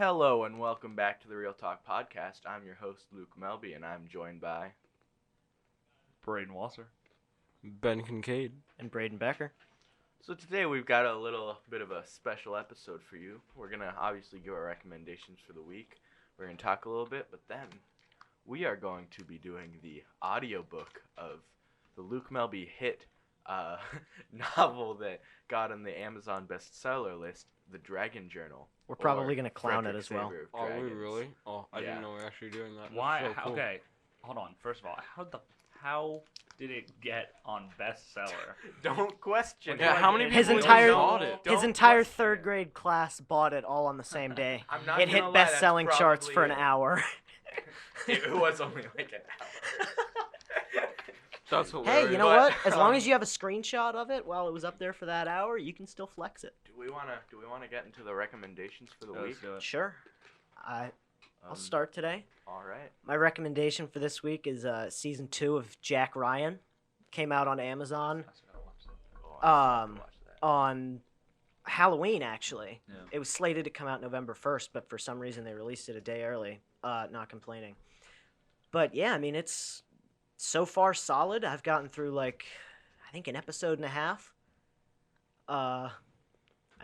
Hello and welcome back to the Real Talk Podcast. I'm your host, Luke Melby, and I'm joined by... Braden Wasser. Ben Kincaid. And Braden Becker. So today we've got a little bit of a special episode for you. We're going to obviously give our recommendations for the week. We're going to talk a little bit, but then we are going to be doing the audiobook of the Luke Melby hit novel that got on the Amazon bestseller list, The Dragon Journal. We're probably going to clown it as well. Oh, we really? Oh, I didn't know we were actually doing that. Why? So cool. Okay, hold on. First of all, how did it get on bestseller? Don't question Yeah, it. how many His people entire bought it? his Don't entire question third it. grade class bought it all on the same day. I'm not It gonna hit lie, best-selling that's charts for an probably- hour. It was only like an hour. That's Hey, hilarious. you know But, what? As long as you have a screenshot of it while it was up there for that hour, you can still flex it. Do we wanna get into the recommendations for the Let's week? do it. Sure. I'll start today. All right. My recommendation for this week is season 2 of Jack Ryan. Came out on Amazon Oh, I still have to watch that. on Halloween, actually. Yeah. It was slated to come out November 1st, but for some reason they released it a day early. Not complaining. But yeah, I mean, it's so far solid. I've gotten through I think an episode and a half. I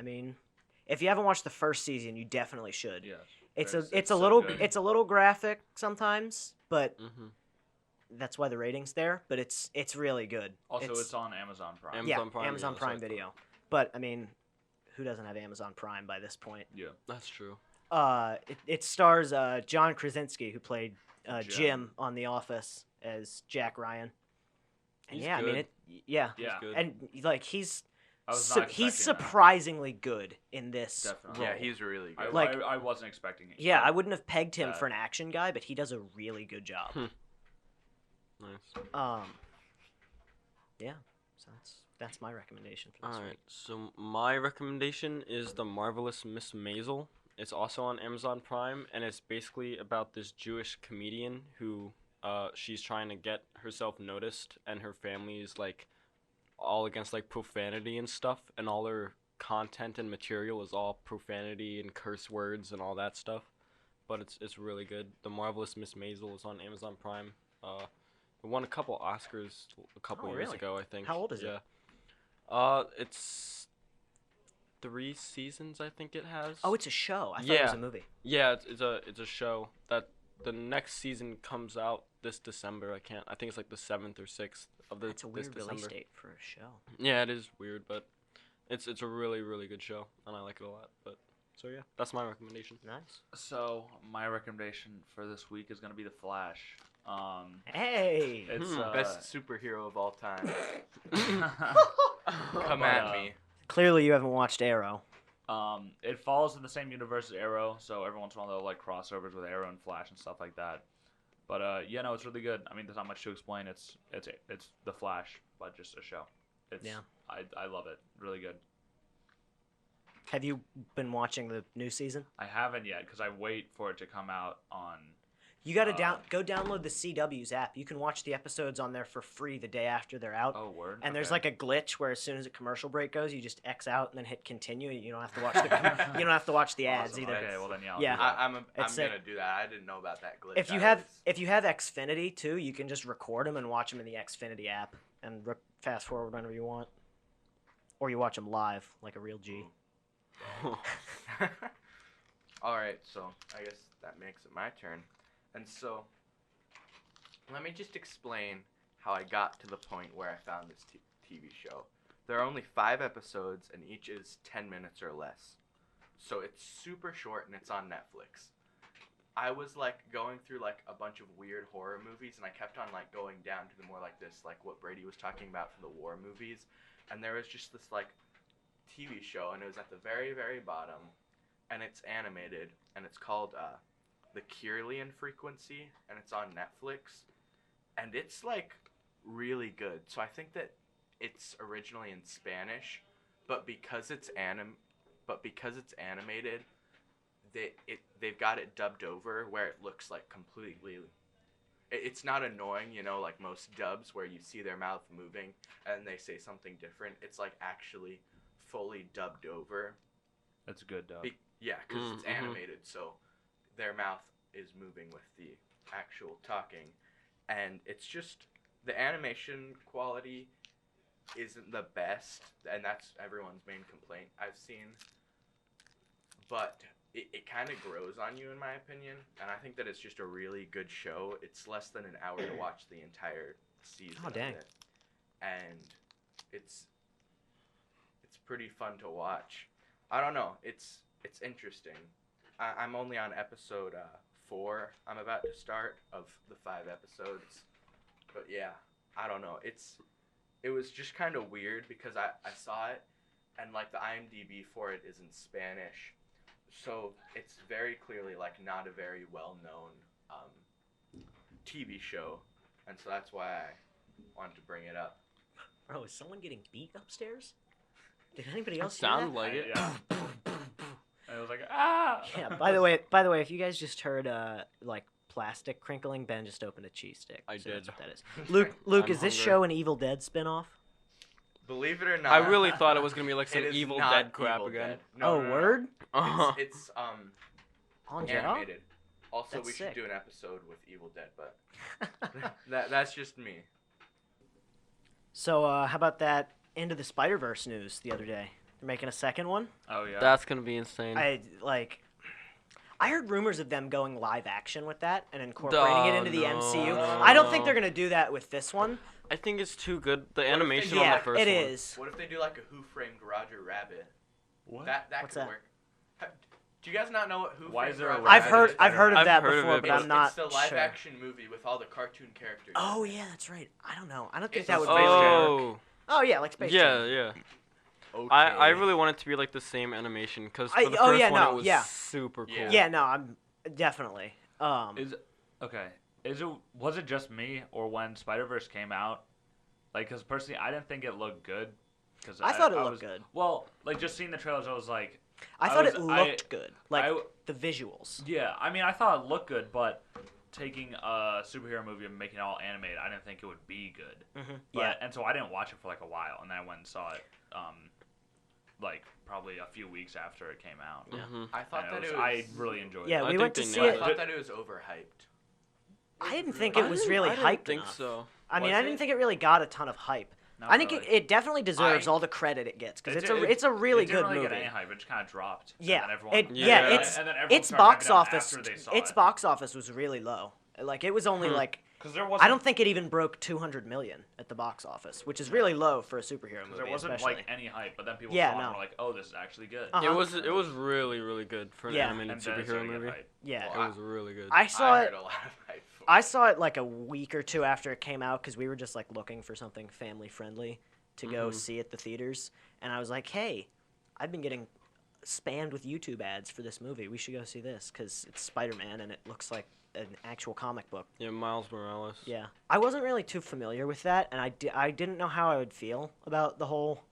mean, if you haven't watched the first season, you definitely should. Yes. It's It's a so little good. it's a little graphic sometimes, but Mhm. that's why the rating's there. But it's really good. Also, it's on Amazon Prime. Amazon Prime, Amazon yeah, Prime so- Video. But I mean, who doesn't have Amazon Prime by this point? Yeah. That's true. It stars John Krasinski, who played Jim. Jim on The Office as Jack Ryan. And He's yeah, I mean good. yeah, Yeah. Good. and he's I was not he's expecting that. surprisingly good in this. Definitely. role. Yeah, he's really I, good. Like- I wasn't expecting it. Yeah, I wouldn't have pegged him that. for an action guy, but he does a really good job. Nice. Yeah, so that's my recommendation for this All right. week. So my recommendation is The Marvelous Miss Maisel. It's also on Amazon Prime, and it's basically about this Jewish comedian who she's trying to get herself noticed, and her family is all against profanity and stuff, and all her content and material is all profanity and curse words and all that stuff. But it's really good. The Marvelous Miss Maisel is on Amazon Prime. It won a couple Oscars a couple Oh, years really? ago, I think. How old is it? Yeah. It's 3 seasons, I think it has. Oh, it's a show. I thought it was Yeah. a movie. Yeah, it's a show that the next season comes out this December. I think it's the 7th or 6th of It's a this weird December. release date for a show. Yeah, it is weird, but it's a really, really good show, and I like it a lot. But so yeah, that's my recommendation. Nice. So my recommendation for this week is gonna be The Flash. Hey. It's Best superhero of all time. Come Come at me. Clearly, you haven't watched Arrow. It falls in the same universe as Arrow, so every once in a while they'll crossovers with Arrow and Flash and stuff like that. But yeah, no, it's really good. I mean, there's not much to explain. It's The Flash, but just a show. Yeah. I love it. Really good. Have you been watching the new season? I haven't yet because I wait for it to come out on. You got to go download the CW's app. You can watch the episodes on there for free the day after they're out. Oh, word. And there's Okay. a glitch where as soon as a commercial break goes, you just X out and then hit continue. You don't have to watch the you don't have to watch the ads Awesome. either. Okay, well then yeah. I'll Yeah. do that. I'm It's gonna do that. I didn't know about that glitch. If you have Xfinity too, you can just record them and watch them in the Xfinity app and fast forward whenever you want, or you watch them live like a real G. All right, so I guess that makes it my turn, and so let me just explain how I got to the point where I found this TV show. There are only 5 episodes, and each is 10 minutes or less, so it's super short and it's on Netflix. I was going through a bunch of weird horror movies, and I kept on going down to the more this what Brady was talking about for the war movies, and there was just this TV show, and it was at the very, very bottom, and it's animated, and it's called The Kirlian Frequency, and it's on Netflix, and it's really good. So I think that it's originally in Spanish, but because it's animated, they've got it dubbed over where it looks completely. It's not annoying, like most dubs where you see their mouth moving and they say something different. It's actually fully dubbed over. That's a good dub. Yeah, because it's Mm-hmm. animated, so their mouth is moving with the actual talking, and it's just the animation quality isn't the best, and that's everyone's main complaint I've seen. But it kind of grows on you, in my opinion, and I think that it's just a really good show. It's less than an hour to watch the entire season Oh, dang. of it, and it's pretty fun to watch. I don't know. It's interesting. I'm only on episode 4. I'm about to start of the 5 episodes, but yeah, I don't know. It was just kind of weird because I saw it, and like the IMDb for it is in Spanish, so it's very clearly like not a very well known TV show, and so that's why I wanted to bring it up. Bro, is someone getting beat upstairs? Did anybody else Sound hear like it. Yeah. And it was like, ah! that? Yeah. By the way, if you guys just heard like plastic crinkling, Ben just opened a cheese stick. I so that's did. what that is. Luke, I'm is this hungry. show an Evil Dead spinoff? Believe it or not, I really thought it was gonna be like some it is Evil not Dead crap Evil again. Dead. No, no. Word? Uh-huh. It's On Jedi? animated. Also, That's we sick. should do an episode with Evil Dead, but that's just me. So, how about that Into the Spider-Verse news the other day? They're making a second one. Oh, yeah. That's gonna be insane. I heard rumors of them going live action with that and incorporating it into the No. MCU. I don't think they're gonna do that with this one. I think it's too good. The they animation do on Yeah, the first it one. is. What if they do like a Who Framed Roger Rabbit? What? That What's could that? work. Do you guys not know what Who Why Framed is there a Roger rabbit? Rabbit is? I've heard of I've that heard of before, it, but but I'm not It's the live sure. action movie with all the cartoon characters. Oh yeah, that's right. I don't know. I don't think It's that a would Space really Jam. work. Oh yeah, like Space Yeah, Jam. yeah. Okay. I really want it to be like the same animation because for the first oh, yeah, one no, it was yeah. super cool. Yeah. Yeah, no, I'm definitely. Was it just me, or when Spider-Verse came out? Like, because personally, I didn't think it looked good. Cause I thought it I looked was, good. Well, like, just seeing the trailers, I was like... I thought it was- looked good, like I- the visuals. Yeah, I mean, I thought it looked good, but taking a superhero movie and making it all animated, I didn't think it would be good. But, Yeah. And so I didn't watch it for like a while, and then I went and saw it, like probably a few weeks after it came out. Yeah. Mhm. I thought And that I really enjoyed Yeah, it. I we think went to they see nailed I it. thought that it was overhyped. I didn't think it was really I hyped didn't think enough. so. I mean, Was I didn't it? think it really got a ton of hype. Not I think really. it definitely deserves I- all the credit it gets because it's It- a really it didn't good really movie. Get any hype. It just kind of dropped. And Yeah, then everyone, it, Yeah. yeah, Yeah. it's and then everyone its started box hyping it up office. after they saw Its it. box office was really low. Like it was only like Because there wasn't. I don't think it even broke 200 million at the box office, which is really low for a superhero movie. There wasn't especially. like any hype, but then people Yeah, saw it and no. were like, "Oh, this is actually good." Uh-huh. It was really really good for an Yeah. animated And then it superhero started to get movie. hype. Yeah, Well, It was really good. I saw I it. heard a lot of hype for I saw it like a week or two after it came out because we were just like looking for something family friendly to go Mhm. see at the theaters, and I was like, "Hey, I've been getting spammed with YouTube ads for this movie. We should go see this because it's Spider-Man and it looks like an actual comic book." Yeah, Miles Morales. Yeah, I wasn't really too familiar with that, and I didn't know how I would feel about the whole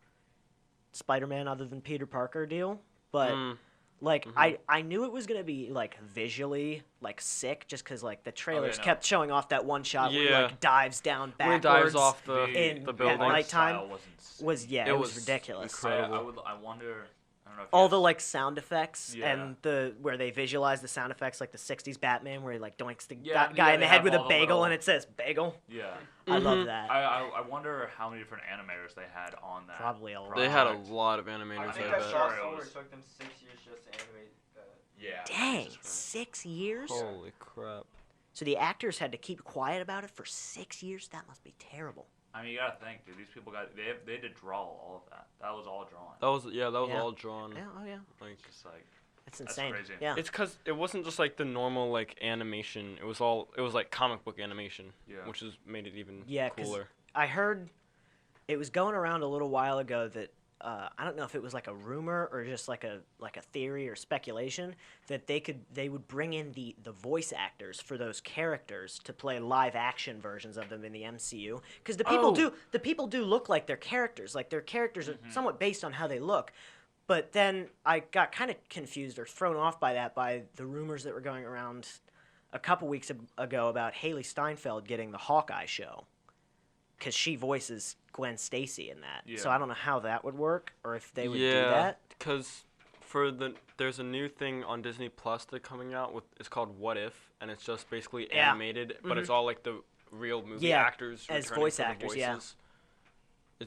Spider-Man other than Peter Parker deal, but. Mm. Like Mhm. I knew it was gonna be like visually like sick just because like the trailers no. kept showing off that one shot where he Yeah. like dives down When he backwards. dives off the in- the at building. nighttime Style was insane. was It it was was ridiculous. incredible. I wonder. I don't know if All you the guys- like sound effects Yeah. and the where they visualize the sound effects like the '60s Batman where he like doinks the Yeah, guy yeah, in the they head have with a all the bagel little- and it says bagel. Yeah. I love Mhm. that. I wonder how many different animators they had on that. Probably a lot. They had a product. lot of I animators. think I I bet. saw Sure, it somewhere was- it took them 6 years just to animate that. Yeah. Dang, Jesus Christ. 6 years. Holy crap! So the actors had to keep quiet about it for 6 years. That must be terrible. I mean, you gotta think, dude. These people they had to draw all of that. That was all drawn. That was Yeah. all drawn. Yeah. Oh yeah. Like Just like That's That's insane. crazy. Yeah. it's because it wasn't just like the normal like animation. It was like comic book animation, Yeah. which has made it even Yeah, 'cause cooler. I heard it was going around a little while ago that I don't know if it was like a rumor or just like a theory or speculation that they would bring in the voice actors for those characters to play live action versions of them in the MCU because the people do look like their characters, like their characters are somewhat based on how they look. But then I got kind of confused or thrown off by the rumors that were going around a couple weeks ago about Haley Steinfeld getting the Hawkeye show. Because she voices Gwen Stacy in that. So Yeah. I don't know how that would work or if they would do Yeah, that. because there's a new thing on Disney Plus that's coming out with. It's called What If, and it's just basically Yeah. animated, but it's all like the real movie Yeah, actors as returning voice for the actors, yeah. voices.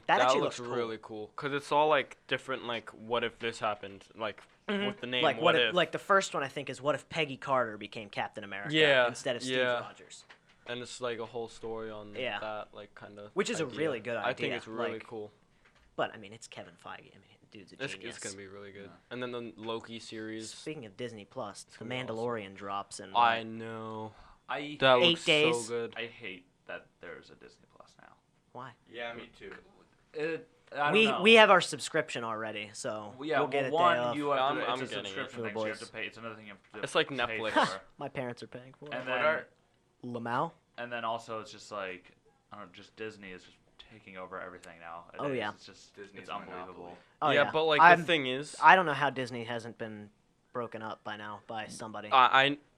That actually looks looks cool. really cool because it's all like different. Like, what if this happened? Like with the name Like What If, like the first one I think is what if Peggy Carter became Captain America Yeah, instead of Steve yeah. Rogers. and it's like a whole story on Yeah. that, like kind of. Which is a really good I think idea, it's really like- cool. But I mean, it's Kevin Feige. I mean, the dude's a It's genius. gonna be really good. And then the Loki series. Speaking of Disney Plus, The gonna be awesome. Mandalorian drops in I know. I That 8 looks days. so good. I hate that there's a Disney Plus now. Why? Yeah, me too. I don't know. We have our subscription already, so Well, yeah, we'll get well, it one, day off. you have to, I'm it's a getting it subscription for the thing, so you have boys. to pay. It's another thing you have to It's like pay Netflix. for. My parents are paying for it. And What then, are- Lamau? and then also it's just like, I don't know, just Disney is just taking over everything now. Oh, yeah. It's just, Disney's it's a monopoly. unbelievable. Oh yeah, yeah, but like I'm- the thing is, I don't know how Disney hasn't been broken up by now by somebody.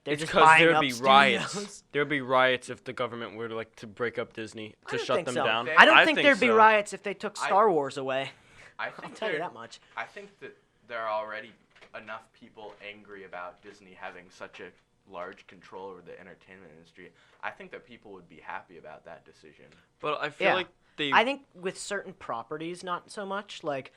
They're it's just because buying there'd up be studios. riots. There'd be riots if the government were to break up Disney I to don't shut think them so. down. I don't think there'd be so. riots if they took I- Star Wars away. I I'll think tell you there- that much. I think that there are already enough people angry about Disney having such a large control over the entertainment industry. I think that people would be happy about that decision. But I feel Yeah. like they. I think with certain properties, not so much. Like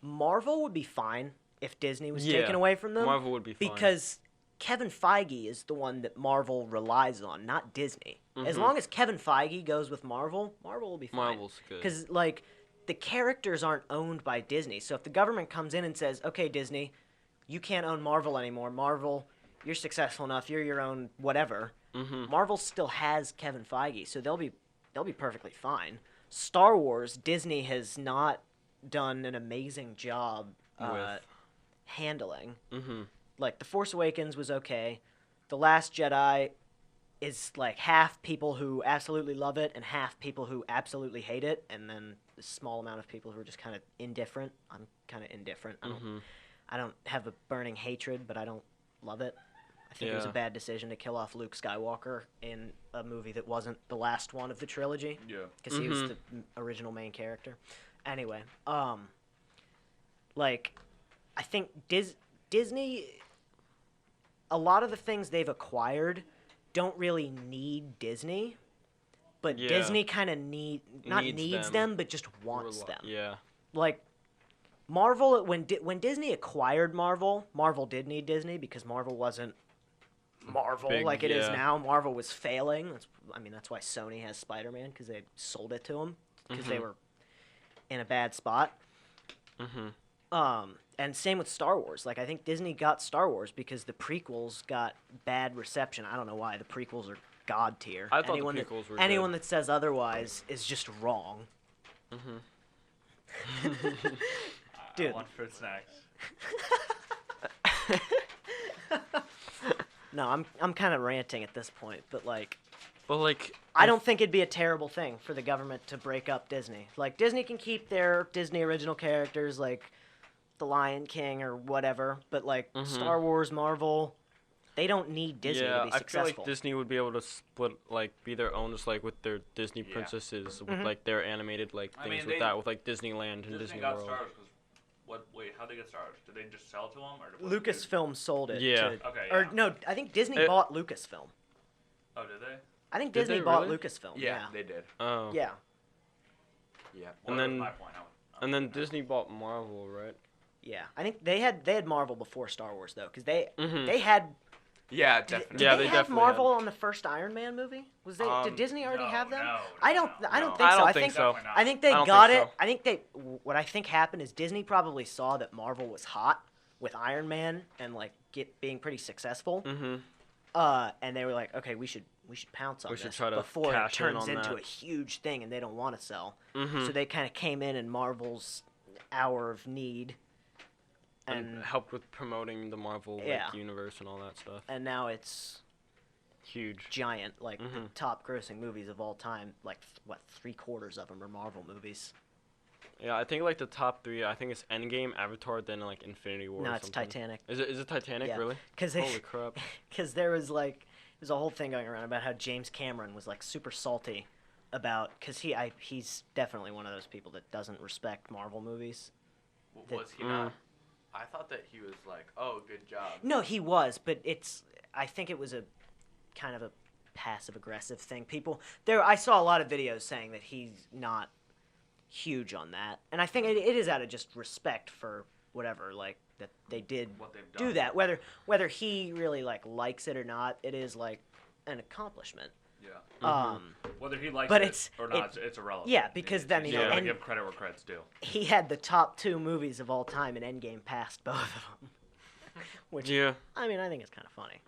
Marvel would be fine if Disney was Yeah, taken away from them. Marvel would be fine. Because Kevin Feige is the one that Marvel relies on, not Disney. As Mhm. long as Kevin Feige goes with Marvel, Marvel will be fine. Marvel's good. Because, like, the characters aren't owned by Disney. So if the government comes in and says, okay, Disney, you can't own Marvel anymore. Marvel, you're successful enough. You're your own whatever. Mhm. Marvel still has Kevin Feige, so they'll be perfectly fine. Star Wars, Disney has not done an amazing job With. handling. Mhm. Like, The Force Awakens was okay. The Last Jedi is, like, half people who absolutely love it and half people who absolutely hate it, and then a small amount of people who are just kind of indifferent. I'm kind of indifferent. Mhm. I don't have a burning hatred, but I don't love it. I think it was a Yeah. bad decision to kill off Luke Skywalker in a movie that wasn't the last one of the trilogy, Yeah. because he was the original main character. Anyway, like, I think Disney, a lot of the things they've acquired don't really need Disney, but Yeah. Disney kind of needs Needs them, but just wants them. Yeah. Like, Marvel, when Disney acquired Marvel, Marvel did need Disney because Marvel wasn't Marvel Big, like it is yeah. now. Marvel was failing. That's why Sony has Spider-Man, because they sold it to them because they were in a bad spot. Mhm. And same with Star Wars. Like, I think Disney got Star Wars because the prequels got bad reception. I don't know why. The prequels are god tier. I thought the prequels were anyone good. that says otherwise is just wrong. Mhm. Dude. I want fruit snacks. No, I'm kind of ranting at this point, but like, But like, I don't think it'd be a terrible thing for the government to break up Disney. Like, Disney can keep their Disney original characters, like the Lion King or whatever, but like Star Wars, Marvel, they don't need Disney yeah, to be I feel successful. like Disney would be able to split, like, be their own, just like with their Disney Yeah. princesses, with like their animated like I things mean, with they- that, with like Disneyland and Disney Disney got World. Stars because wait, how'd they get Stars? Did they just sell to them or? Lucasfilm sold it. Yeah. To, Okay, Or yeah. no, I think Disney It- bought Lucasfilm. Oh, did they? I think Did Disney they bought really? Lucasfilm. Yeah, they did. Oh. Yeah. Yeah. And Well, that was then- my point. And then Disney bought Marvel, right? Yeah. I think they had Marvel before Star Wars though, because they Mhm. they had. Yeah, Did, definitely. did Yeah, they they have definitely Marvel on the first Iron Man movie? Was they? Did Um, Disney already No, have them? no, I don't no, think no. so. I don't I think think so. Definitely not. I think they I don't got think it. so. I think what I think happened is Disney probably saw that Marvel was hot with Iron Man and like being pretty successful. Mhm. And they were like, okay, we should pounce on We should this try to before it cash in turns on into that. a huge thing and they don't want to sell. Mhm. So they kind of came in Marvel's hour of need, and helped with promoting the Marvel like, Yeah. universe and all that stuff. and now it's Huge. giant, like the Mhm. top grossing movies of all time. Like what, 3/4 of them are Marvel movies. Yeah, I think like the top three. I think it's Endgame, Avatar, then like Infinity War. No, or it's something. Titanic. Is it Titanic? Yeah. Really? Because Holy crap! there was a whole thing going around about how James Cameron was like super salty about, because he's definitely one of those people that doesn't respect Marvel movies. Was he not? I thought that he was like, oh, good job. No, he was, but I think it was a kind of a passive-aggressive thing. I saw a lot of videos saying that he's not huge on that, and I think it is out of just respect for whatever, like, that they did What they've done. do that. Whether he really, like, likes it or not, it is, like, an accomplishment. Yeah. Whether he likes But it or not, it's irrelevant. Yeah, because I mean, you gotta and give credit where credit's due. he had the top 2 movies of all time, and Endgame passed both of them. Which, Yeah. I mean, I think it's kind of funny.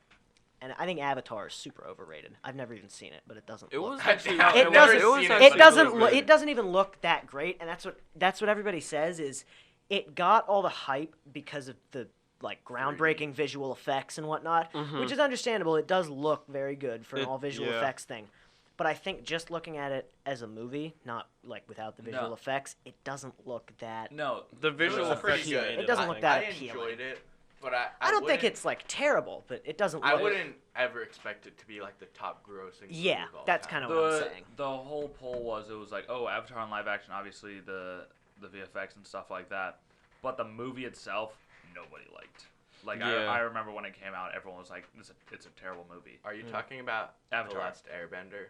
And I think Avatar is super overrated. I've never even seen it, but it doesn't. It look- was I- actually. I've It never doesn't. seen It but It doesn't. looked It good. doesn't even look that great, and that's what everybody says is, it got all the hype because of the like groundbreaking visual effects and whatnot, which is understandable. It does look very good for an all visual yeah. effects thing, but I think just looking at it as a movie, not like without the visual No. effects, it doesn't look that. No, The visual was pretty effects good. made It doesn't I look think. that I appealing. enjoyed it, but I I don't think wouldn't- it's like terrible, but it doesn't. I Look, wouldn't ever expect it to be like the top grossing. Yeah, movie of all that's time. kind of what I'm the saying. the whole poll was, it was like, oh, Avatar in live action, obviously the VFX and stuff like that, but the movie itself, nobody liked. Like Yeah. I remember when it came out, everyone was like, it's a terrible movie. Are you talking about Avatar. The Last Airbender?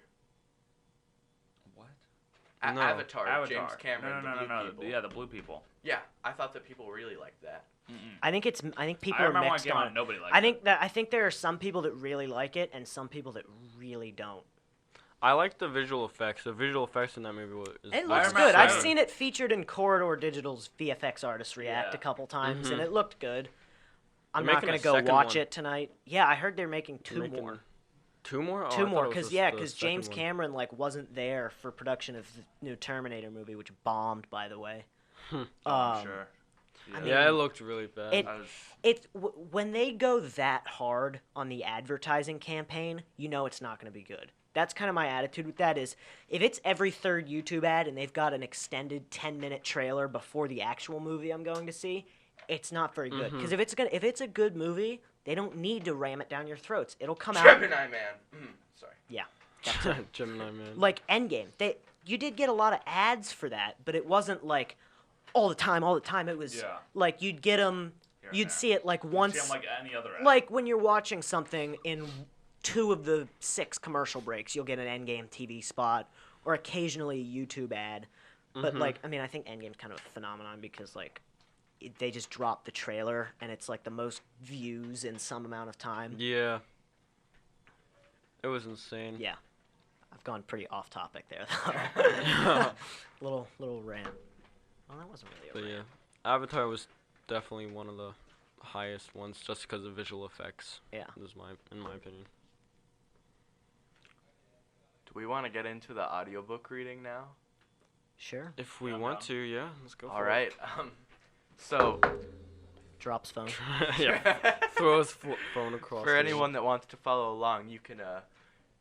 What? No. Avatar. James Cameron. No, the blue people. Yeah, the blue people. Yeah, I thought that people really liked that. I think people I are remember when it mixed came on out, it. nobody liked I think there are some people that really like it and some people that really don't. I like the visual effects. The visual effects in that movie was. It I looks remember- good. I've I- seen it featured in Corridor Digital's VFX artist react Yeah. a couple times, Mhm. and it looked good. I'm They're not making gonna a go second watch one. it tonight. Yeah, I heard they're making two Making- more. 2 more? Oh, I Two thought more, it was because just yeah, the because second James one. Cameron like wasn't there for production of the new Terminator movie, which bombed, by the way. Oh, I'm Um, sure. I Yeah, it mean, looked really bad. it- I was, when they go that hard on the advertising campaign, you know it's not going to be good. That's kind of my attitude with that is, if it's every third YouTube ad and they've got an extended 10-minute trailer before the actual movie I'm going to see, it's not very good. Because if it's a good movie, they don't need to ram it down your throats. It'll come out. Gemini Man. Sorry. Yeah. That's it. Gemini Man. Like Endgame, you did get a lot of ads for that, but it wasn't like all the time. It was Yeah. like you'd get them, Here and you'd there. see it like once, see 'em like any other ad. like when you're watching something in 2 of the 6 commercial breaks, you'll get an Endgame TV spot or occasionally a YouTube ad. But like, I mean, I think Endgame's kind of a phenomenon because like they just dropped the trailer and it's like the most views in some amount of time. Yeah. It was insane. Yeah. I've gone pretty off topic there though. little rant. Well, that wasn't really a But rant. yeah, Avatar was definitely one of the highest ones just because of visual effects. Yeah. In my opinion. Do we want to get into the audiobook reading now? Sure. If we I'm want down. to, yeah, let's go. All for right. So Drops phone. it. Yeah. Throw his phone across. for the anyone that wants to follow along, you can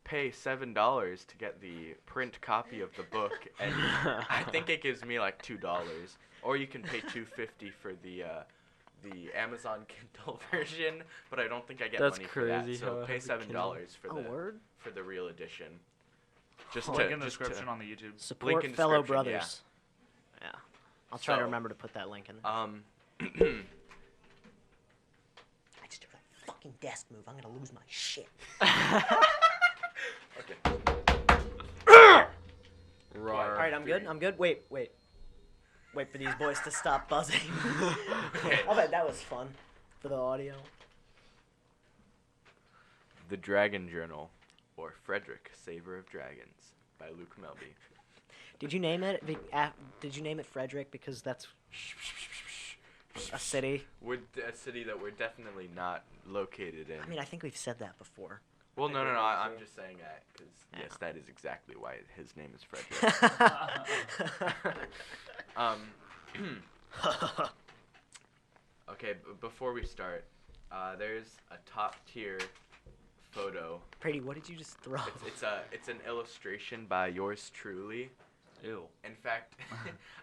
pay $7 to get the print copy of the book, and I think it gives me like $2. Or you can pay $2.50 for the Amazon Kindle version, but I don't think I get That's money for that. crazy So how I pay have a $7 Kindle. for Oh, the word. for the real edition. Just link to in the just description to, on the YouTube. Support in fellow description, yeah. brothers. Yeah. I'll try to So, remember to put that link in. I just do that fucking desk move. I'm gonna lose my shit. okay. Rawr. All right, I'm good. I'm good. Wait for these boys to stop buzzing. Okay. I'll bet that was fun for the audio. The Dragon Journal, or Frederick, Saver of Dragons, by Luke Melby. Did you name it? Did you name it Frederick because that's a city? A city that we're definitely not located in. I mean, I think we've said that before. Well, no, I'm just saying that because Yeah. yes, that is exactly why his name is Frederick. Okay, before we start, there's a top tier photo. Brady, what did you just throw? It's an illustration by yours truly. Ew. In fact,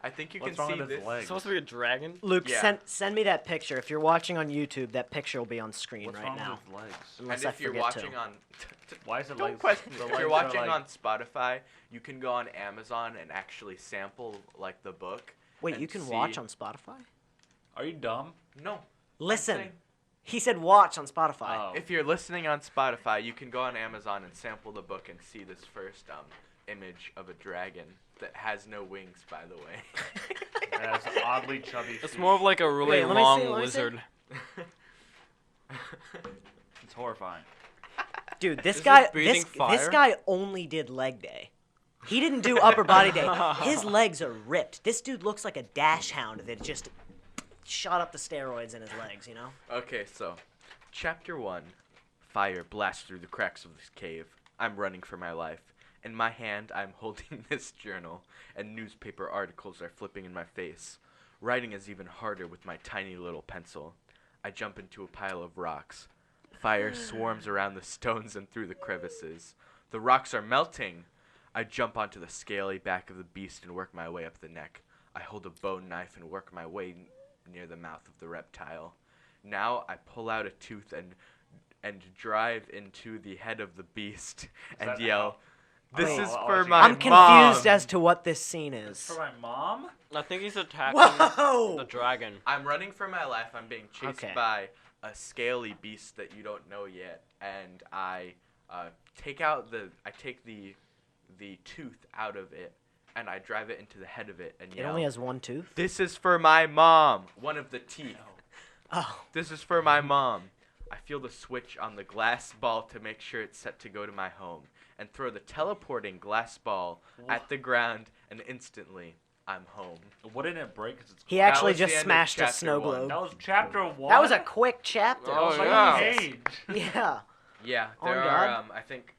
I think you What's can wrong see with his this. leg? It's supposed to be a dragon? Luke, Yeah. send me that picture. If you're watching on YouTube, that picture will be on screen What's right wrong now. with his legs? Unless And I if you're forget watching to. on, Why is it don't legs? question the me. If legs you're are, watching like- on Spotify, you can go on Amazon and actually sample like the book. Wait, and you can see- watch on Spotify? Are you dumb? No. Listen, saying- he said watch on Spotify. Oh. If you're listening on Spotify, you can go on Amazon and sample the book and see this first image of a dragon that has no wings, by the way. It has oddly chubby It's feet. more of like a really Wait, let me see, long let me see. lizard. It's horrifying. Dude, this Is guy, it breathing this fire? guy only did leg day. He didn't do upper body day. His legs are ripped. This dude looks like a dash hound that just shot up the steroids in his legs, you know? Okay, so, Chapter 1. Fire blasts through the cracks of this cave. I'm running for my life. In my hand, I'm holding this journal, and newspaper articles are flipping in my face. Writing is even harder with my tiny little pencil. I jump into a pile of rocks. Fire swarms around the stones and through the crevices. The rocks are melting! I jump onto the scaly back of the beast and work my way up the neck. I hold a bone knife and work my way near the mouth of the reptile. Now I pull out a tooth and drive into the head of the beast and that yell, how- "This Wait. is I'll for let you my I'm confused mom." as to what this scene is. For my mom? I think he's attacking Whoa! the dragon. I'm running for my life. I'm being chased Okay. by a scaly beast that you don't know yet, and I take the tooth out of it, and I drive it into the head of it and It yell, only has one tooth? "This is for my mom." One of the teeth. Oh. This is for my mom. I feel the switch on the glass ball to make sure it's set to go to my home, and throw the teleporting glass ball at the ground, and instantly I'm home. Wouldn't it break? 'Cause it's He actually was the just end of smashed a chapter snow 1. globe. That was chapter 1. That was a quick chapter. Oh, Like yeah. a Jesus. page. Yeah. Yeah, Oh, there God. are I think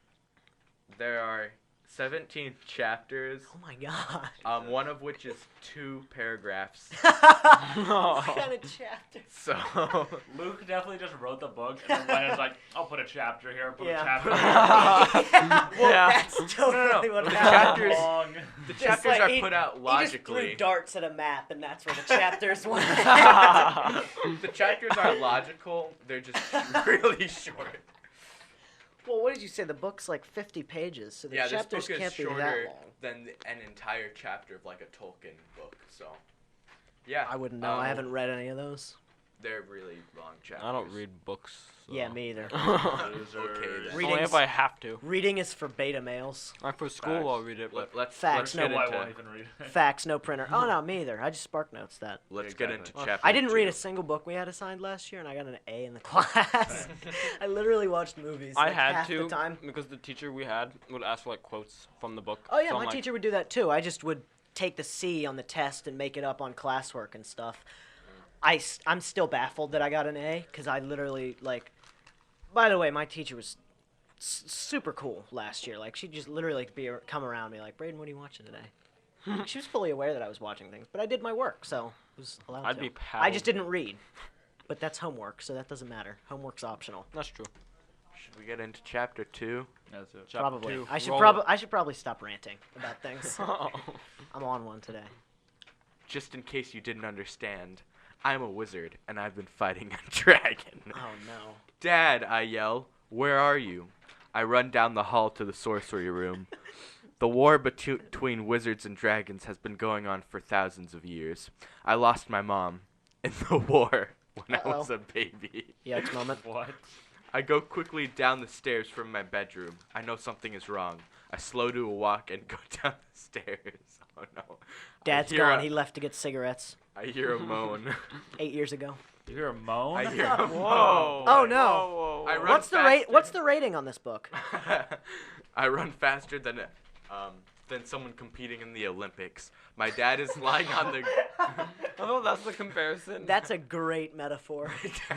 there are 17 chapters. Oh my god. One of which is 2 paragraphs. What kind of chapter? So Luke definitely just wrote the book and then went and was like, I'll put a chapter here, put Yeah. a chapter here. Well, Yeah. that's totally what The happened. chapters- Long. the Just chapters like are he- put out He logically. just threw darts at a map, and that's where the chapters went. The chapters are logical. They're just really short. Well, what did you say? The book's like 50 pages, so the Yeah, this chapters book is can't be that shorter long. than an entire chapter of like a Tolkien book. So, yeah. I wouldn't know. I haven't read any of those. They're really long chapters. I don't read books. So. Yeah, me either. Okay, then. Reading's- Only if I have to. Reading is for beta males. Like for school, I'll read it. But Let's Facts, get no I into won't even read it. Facts, no printer. Oh, no, me either. I just spark notes that. let's get into Exactly. chapter. I didn't read 2. a single book we had assigned last year, and I got an A in the class. I literally watched movies I like, had half to the time. because the teacher we had would ask for like quotes from the book. Oh, yeah, So I'm my like, teacher would do that too. I just would take the C on the test and make it up on classwork and stuff. I'm still baffled that I got an A, because I literally, like... By the way, my teacher was super cool last year. Like, she'd just literally come around and be like, Braden, what are you watching today? She was fully aware that I was watching things, but I did my work, so I was allowed I'd to. be I just paddled. didn't read. But that's homework, so that doesn't matter. Homework's optional. That's true. Should we get into chapter 2? That's it. Chapter Probably. 2, I should roll I should probably stop ranting about things. it. I'm on one today. Just in case you didn't understand, I'm a wizard and I've been fighting a dragon. Oh no. Dad, I yell. Where are you? I run down the hall to the sorcery room. The war between wizards and dragons has been going on for thousands of years. I lost my mom in the war when I was Uh-oh. a baby. Yikes moment. What? I go quickly down the stairs from my bedroom. I know something is wrong. I slow to a walk and go down the stairs. Oh no. Dad's hear gone. a- He left to get cigarettes I hear a moan. 8 years ago. You hear a moan? I hear a Whoa. moan. Oh, no. Whoa, whoa, I whoa. run What's faster. What's the rating on this book? I run faster than someone competing in the Olympics. My dad is lying on the. Oh, that's the comparison. That's a great metaphor.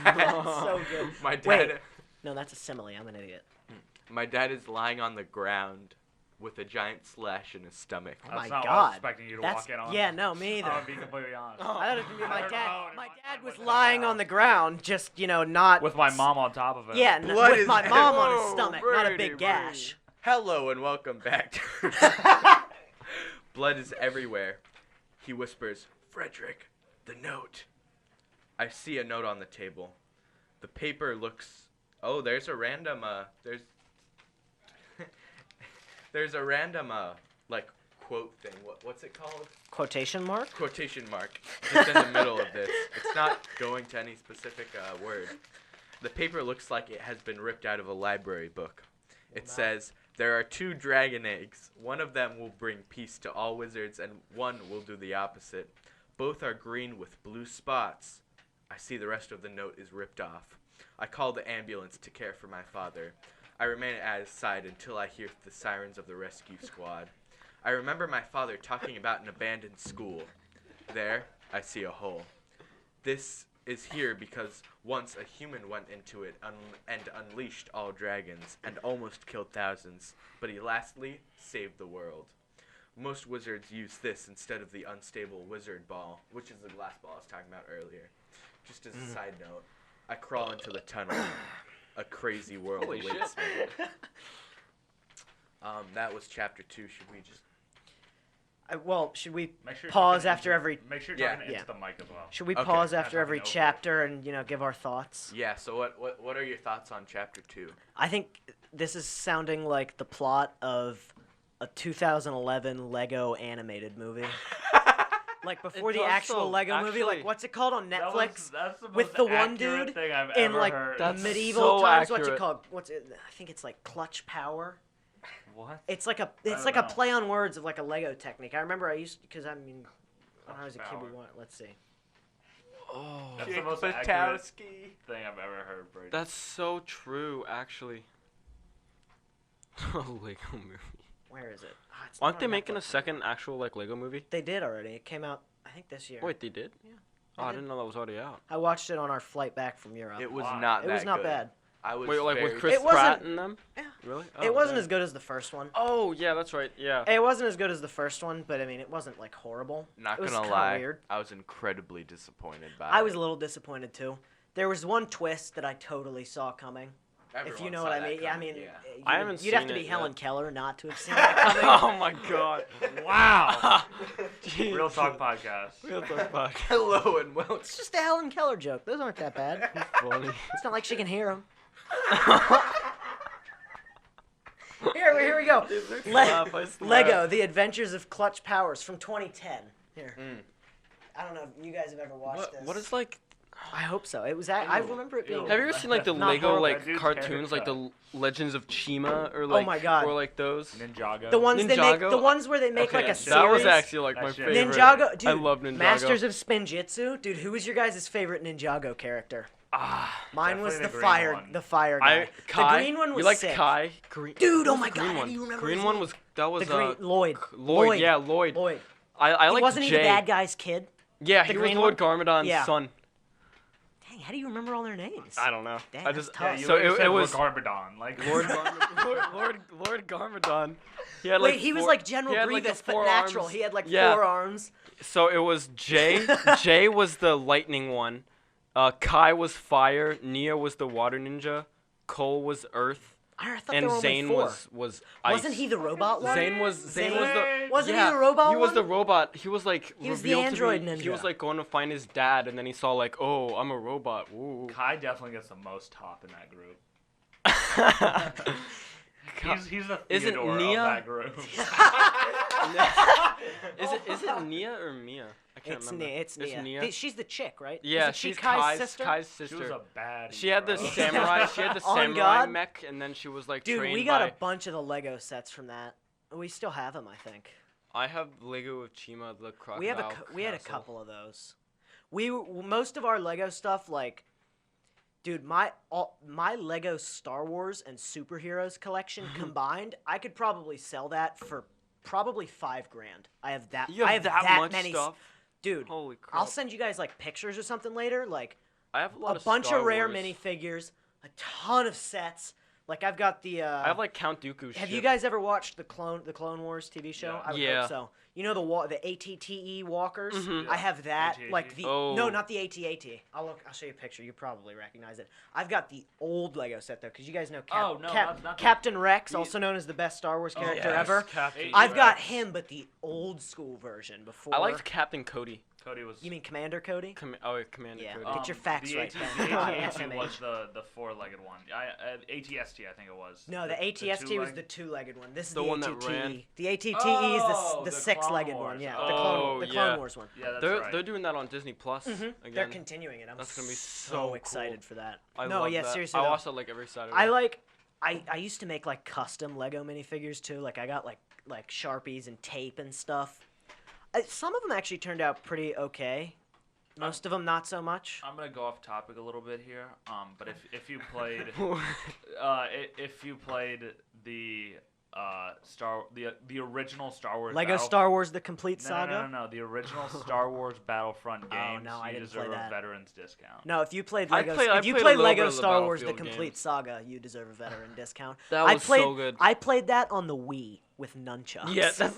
Dad- So good. My dad. Wait. No, that's a simile. I'm an idiot. My dad is lying on the ground with a giant slash in his stomach. Oh That's my not what I God. was expecting you to That's walk in on. yeah, no, me either. I'm being completely honest. I thought it was gonna be my I don't know, dad. in My my dad mind was went lying down. on the ground, just not With my mom on top of it. Yeah, Blood with is my mom on his Whoa, stomach, not a Brady, big gash. Hello and welcome back to. Blood is everywhere. He whispers, "Frederick, the note." I see a note on the table. The paper looks. Oh, there's a random. There's a random like quote thing. What's it called? Quotation mark? Quotation mark. Just in the middle of this. It's not going to any specific word. The paper looks like it has been ripped out of a library book. It says, "There are 2 dragon eggs. One of them will bring peace to all wizards, and one will do the opposite. Both are green with blue spots." I see the rest of the note is ripped off. I call the ambulance to care for my father. I remain at his side until I hear the sirens of the rescue squad. I remember my father talking about an abandoned school. There, I see a hole. This is here because once a human went into it and unleashed all dragons and almost killed thousands, but he lastly saved the world. Most wizards use this instead of the unstable wizard ball, which is the glass ball I was talking about earlier. Just as a side note, I crawl into the tunnel. A crazy world Holy awaits shit. me. That was chapter 2. Should we just... Well, should we Make sure you're pause talking after every? Make sure you're Yeah. talking into the mic as well. Should we Okay. pause Not after talking every over it. chapter and give our thoughts? Yeah, so what are your thoughts on chapter 2? I think this is sounding like the plot of a 2011 Lego animated movie. Like before It the does actual so, Lego movie, like actually. what's it called on Netflix? That's the with most the one accurate dude thing I've in ever like heard. That's medieval so times. What's it accurate. called? I think it's like Clutch Power. What? It's like a don't know. play on words of like a Lego technique. I remember when I was a kid, we wanted. Let's see. Oh, That's the most accurate Patowski. thing I've ever heard, Brady. that's so true, actually. Lego movie. Where is it? Ah, it's not Aren't they on making a Netflix second anymore. actual like Lego movie? They did already. It came out, I think, this year. Wait, they did? Yeah, Oh, I they did. didn't know that was already out. I watched it on our flight back from Europe. It was Wow. not It that was not good. bad. I was Wait, like very with Chris It wasn't- Pratt and them? Yeah. Really? It wasn't dang. as good as the first one. Oh, yeah, that's right. Yeah. It wasn't as good as the first one, but I mean, it wasn't like horrible. Not it was gonna kinda lie, weird. I was incredibly disappointed by I it. was a little disappointed too. There was one twist that I totally saw coming. If you Everyone know saw what I that mean. Yeah, I coming, mean, yeah. I haven't you'd have seen to be it Helen yet. Keller not to have seen that coming. Oh my god. Wow. Jeez. Real Talk Podcast. Real Talk podcast. Hello and welcome. It's just a Helen Keller joke. Those aren't that bad. Funny. It's not like she can hear them. Here we go. Lego: The Adventures of Clutch Powers from 2010. Here. I don't know if you guys have ever watched this. What is like? I hope so. It was. I remember it being. Ew. Have you ever seen like the Not Lego horrible. like That dude's cartoons, like the haircut. Legends of Chima, or like my God. or like those? Ninjago. The ones they make. Ninjago? The ones where they make Okay, like a series. that was actually like That my shit. favorite. Ninjago, dude. I love Ninjago. Masters of Spinjitzu, dude. Who was your guys' favorite Ninjago character? Mine was Definitely the the green one. fire guy. Kai. The green one was You liked sick. Kai? Green. Dude, what oh was my the green God, how one? do you remember Green his one name? was that was The green Lloyd. Lloyd. Yeah, Lloyd. Lloyd. I He like wasn't Jay. he the bad guy's kid? Yeah, the he was green Lord one? Garmadon's Yeah. son. Dang, how do you remember all their names? I don't know. Dang, I that's just tough. Yeah, you so literally it said was Garbadon. Like Lord Garmadon. He had Wait, like he was four- like General he had, like, Grievous, the but four natural. arms. He had like Yeah. 4 arms. So it was Jay. Jay was the lightning one. Kai was fire. Nia was the water ninja. Cole was earth. I thought And there were only Zane 4. was ice. Wasn't he the robot one? Zane was the Wasn't yeah, he the robot He was one? the robot. He was like He was the revealed to android be- He ninja. was like going to find his dad, and then he saw like, oh, I'm a robot. Woo. Kai definitely gets the most top in that group. He's the Isn't Theodore Nia- of that group. Is it Nia or Mia? I can't It's remember. Nia. It's Nia. She's the chick, right? Yeah, Isn't she she's Kai's sister. Kai's She was sister. a bad. She had the samurai. She had the On samurai God? mech, and then she was like Dude, trained we got by. a bunch of the Lego sets from that. We still have them, I think. I have Lego of Chima, the crocodile. We had a castle. couple of those. Most of our Lego stuff, like, dude, my Lego Star Wars and superheroes collection combined, I could probably sell that for probably $5,000. I have that. You have I have that much many stuff? dude. Holy crap! I'll send you guys like pictures or something later. Like I have a lot a of bunch Star of rare Wars. minifigures, a ton of sets. Like I've got the. I have like Count Dooku's Have ship. you guys ever watched the Clone Wars TV show? Yeah. I would Yeah. hope so. You know the ATTE walkers? Mhm. I have that. AT-AT? Like the Oh. no, not the AT-AT. I'll show you a picture. You probably recognize it. I've got the old Lego set though, because you guys know Oh, no, not the- Captain Rex, the- also known as the best Star Wars character yes, ever. Captain I've got Rex. him, but the old school version before. I liked Captain Cody. Cody was. You mean Commander Cody? Commander Yeah. Cody. Get your facts the right, AT, Ben. the God, AT-AT SMH. was the four-legged one. ATST, I think it was. No, the ATST was two-leg- the two-legged one. This is The the one that ATTE. ran? The ATTE Oh, is the the six-legged Clone one. Wars. Yeah, Oh, the Clone yeah. Wars one. Yeah, that's right. They're doing that on Disney Plus They're again. continuing it. I'm That's gonna be so so excited cool. for that. I no, love yeah, that. seriously. I though, watch that like every Saturday. I used to make like custom Lego minifigures too. Like I got like Sharpies and tape and stuff. Some of them actually turned out pretty okay. Most of them not so much. I'm gonna go off topic a little bit here. But if you played, if you played the the original Star Wars Lego Star Wars: The Complete Saga. No, the original Star Wars Battlefront games. no, I you didn't play deserve a that. veterans discount. No, if you played I Lego, played- I if you played a played little bit Lego of the Star Wars: The Battlefield Complete games. Saga, you deserve a veteran discount. That I was played, so good. I played that on the Wii with nunchucks.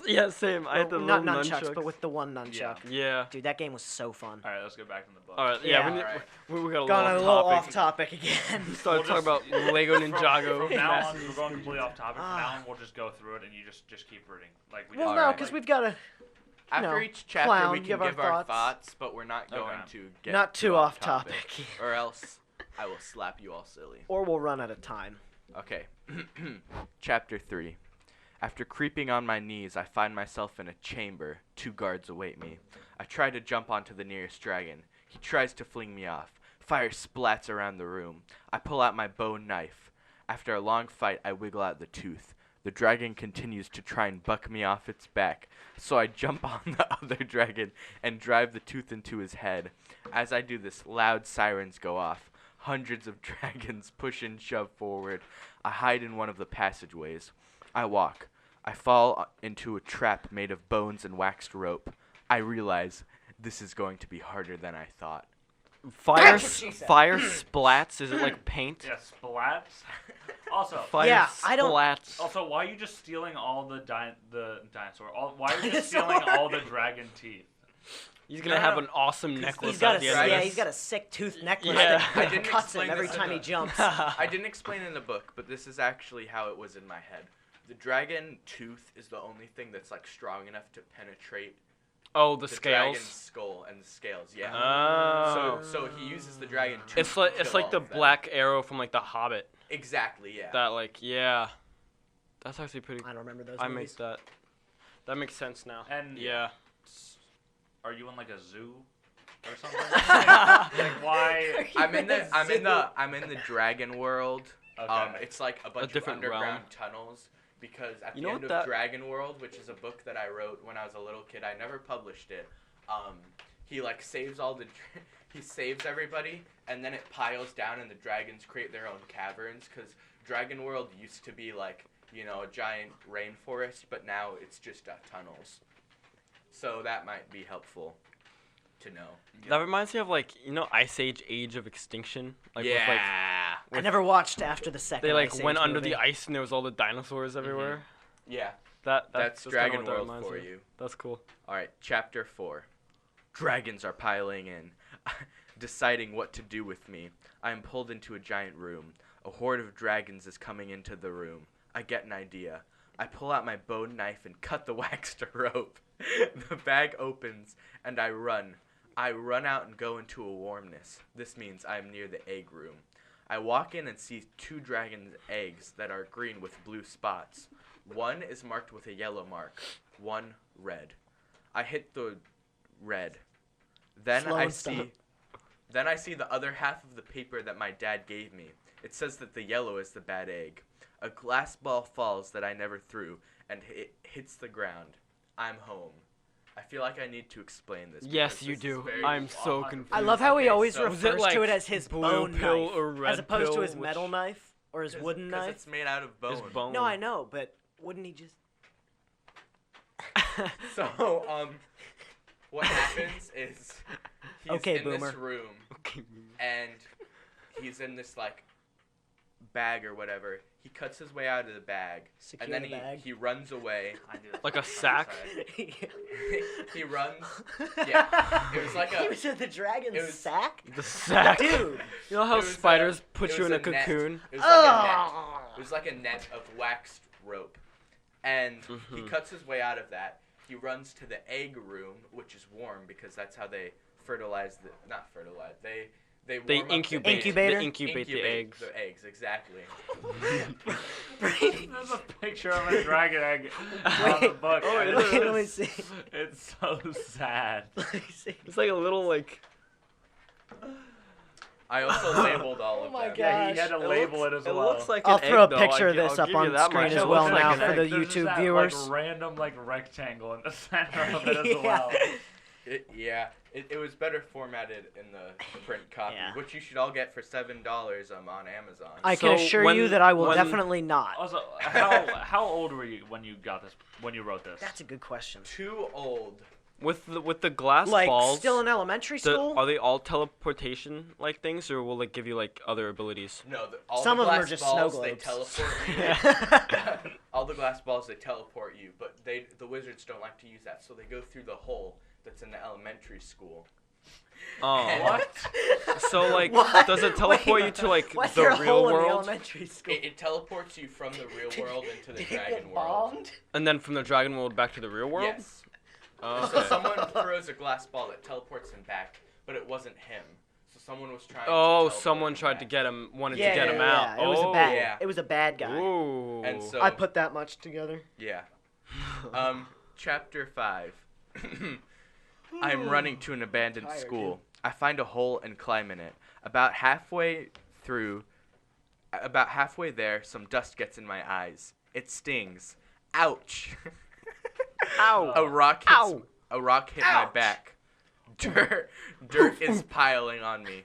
Yeah, same. I had the not little nunchucks, but with the one nunchuck. Yeah. Dude, that game was so fun. All right, let's get back to the book. All right. Yeah. Yeah. We got a Gone a little little off off topic. topic again. We started talking about Lego Ninjago. From now on, Massive we're going completely off topic. From Ah. now on, we'll just go through it, and you just keep reading. Like we well, just, no, Alright. because we've got to After know, each chapter, clown, we can give our give our thoughts. thoughts, but we're not going Okay. to get not too off topic, or else I will slap you all silly. or we'll run out of time. Okay. Chapter 3. After creeping on my knees, I find myself in a chamber. 2 guards await me. I try to jump onto the nearest dragon. He tries to fling me off. Fire splats around the room. I pull out my bone knife. After a long fight, I wiggle out the tooth. The dragon continues to try and buck me off its back, so I jump on the other dragon and drive the tooth into his head. As I do this, loud sirens go off. Hundreds of dragons push and shove forward. I hide in one of the passageways. I walk. I fall into a trap made of bones and waxed rope. I realize this is going to be harder than I thought. Fire That's what she said. splats. Is it like paint? yeah, splats. Also, Fire Yeah, I don't- splats. also, why are you just stealing all the dinosaur? Why are you just Dinosaur. stealing all the dragon teeth? He's gonna No, have no. an awesome necklace He's got at a the end of yeah, this. he's got a sick tooth necklace Yeah. that I didn't cuts him explain every this time in he the- jumps. I didn't explain in the book, but this is actually how it was in my head. The dragon tooth is the only thing that's like strong enough to penetrate Oh, the the scales. dragon's skull and the scales. Yeah. Oh. So he uses the dragon tooth. It's like to it's kill like all the of them. black arrow from like the Hobbit. Exactly. Yeah. That like yeah. That's actually pretty. I don't remember those I movies. make that. That makes sense now. And Yeah. are you in like a zoo or something? like why? I'm in the dragon world. Okay. It's like a bunch of different underground realm. tunnels because at You the know end what of that- Dragon World, which is a book that I wrote when I was a little kid, I never published it. He like saves all the he saves everybody and then it piles down and the dragons create their own caverns because Dragon World used to be like, you know, a giant rainforest, but now it's just tunnels. So that might be helpful to know. That reminds me of like Ice Age of Extinction. Like with, like I never watched after the second. they like Ice went Age under movie. the ice and there was all the dinosaurs everywhere. Yeah, That's that's kinda Dragon what that World reminds for me of. you. That's cool. All right, chapter 4. Dragons are piling in, deciding what to do with me. I am pulled into a giant room. A horde of dragons is coming into the room. I get an idea. I pull out my bone knife and cut the waxed rope. The bag opens, and I run. I run out and go into a warmness. This means I am near the egg room. I walk in and see 2 dragon's eggs that are green with blue spots. One is marked with a yellow mark, one red. I hit the red. Then Slow I and stop. see the other half of the paper that my dad gave me. It says that the yellow is the bad egg. A glass ball falls that I never threw, and it hits the ground. I'm home. I feel like I need to explain this. Yes, because you this is do. very- I'm so confused. I love how he Okay, always so- Was it, refers to like, it as his blue bone pill knife, or red as opposed to pill, his which- metal knife or his wooden Because knife. it's made out of bone. His bone. No, I know, but wouldn't he just? So, what happens is he's Okay, in this boomer. room Okay. and he's in this like bag or whatever. He cuts his way out of the bag Secure and then the bag. he runs away. I knew that Like a was sack? outside. He runs. Yeah, it was like He a. was in the dragon's it was- sack. The sack. Dude. You know how It was spiders it put you was in a net. cocoon? It was like a net. Oh. It was like a net of waxed rope, and he Mhm. cuts his way out of that, he runs to the egg room, which is warm because that's how they fertilize the not fertilize. They warm up incubate. the Incubator? They incubate the eggs. The eggs, exactly. There's a picture of a dragon egg on the book. Oh, and it it's is. Let me see. It's so sad. Let me see. It's like a little like. I also labeled all of my them. God. Yeah, he had to label it as well. It looks like I'll an throw a egg, though. picture of this I'll up give on you that screen much. as It well looks like now an for egg. the There's just YouTube that, viewers. Like, random rectangle in the center of it as Yeah. well. It was better formatted in the print copy, Yeah. which you should all get for $7 on Amazon. I can So assure when- you that I will when- definitely not. Also, how old were you when you got this? When you wrote this? That's a good question. Too old. With the glass Like balls. still in elementary school? Are they all teleportation like things, or will it give you like other abilities? No, all Some the of them glass are just balls, snow they globes. teleport you. All the glass balls, they teleport you, but the wizards don't like to use that, so they go through the hole that's in the elementary school. Oh, What? So like, What? does it teleport Wait, you to like what's the there a real hole in the world, elementary school? It teleports you from the real world into the Did it dragon get world. bombed? and then from the dragon world back to the real world? Yes. Oh, So okay. someone throws a glass ball that teleports him back, but it wasn't him. So someone was trying. Oh, to teleport someone him tried back. to get him, wanted Yeah, to get yeah, him yeah. out. It was a Oh. bad. Yeah. It was a bad guy. Ooh. And so I put that much together. yeah. Chapter 5. I'm running to an abandoned Tired, school. I find a hole and climb in it. About halfway there, some dust gets in my eyes. It stings. Ouch. Ow. A rock hit my Ouch. back. Dirt is piling on me.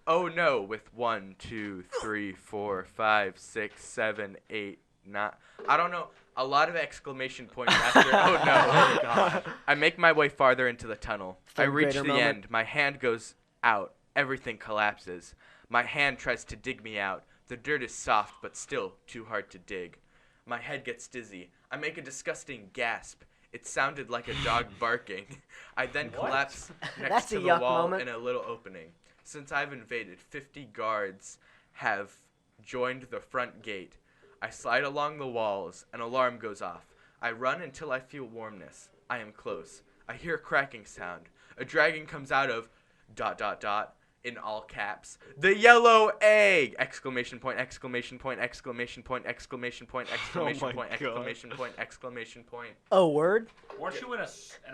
Oh no, with 1, 2, 3, 4, 5, 6, 7, 8, 9. I don't know. A lot of exclamation points after. Oh no. Oh, God. I make my way farther into the tunnel. I Third reach grader the moment. end. My hand goes out. Everything collapses. My hand tries to dig me out. The dirt is soft, but still too hard to dig. My head gets dizzy. I make a disgusting gasp. It sounded like a dog barking. I then What? collapse next That's to a the yuck wall moment. in a little opening. Since I've invaded, 50 guards have joined the front gate. I slide along the walls. An alarm goes off. I run until I feel warmness. I am close. I hear a cracking sound. A dragon comes out of ... in all caps. The yellow egg! Exclamation point, exclamation point, exclamation point, exclamation point, exclamation my point, God. exclamation point, exclamation point. Oh, word? Weren't you in an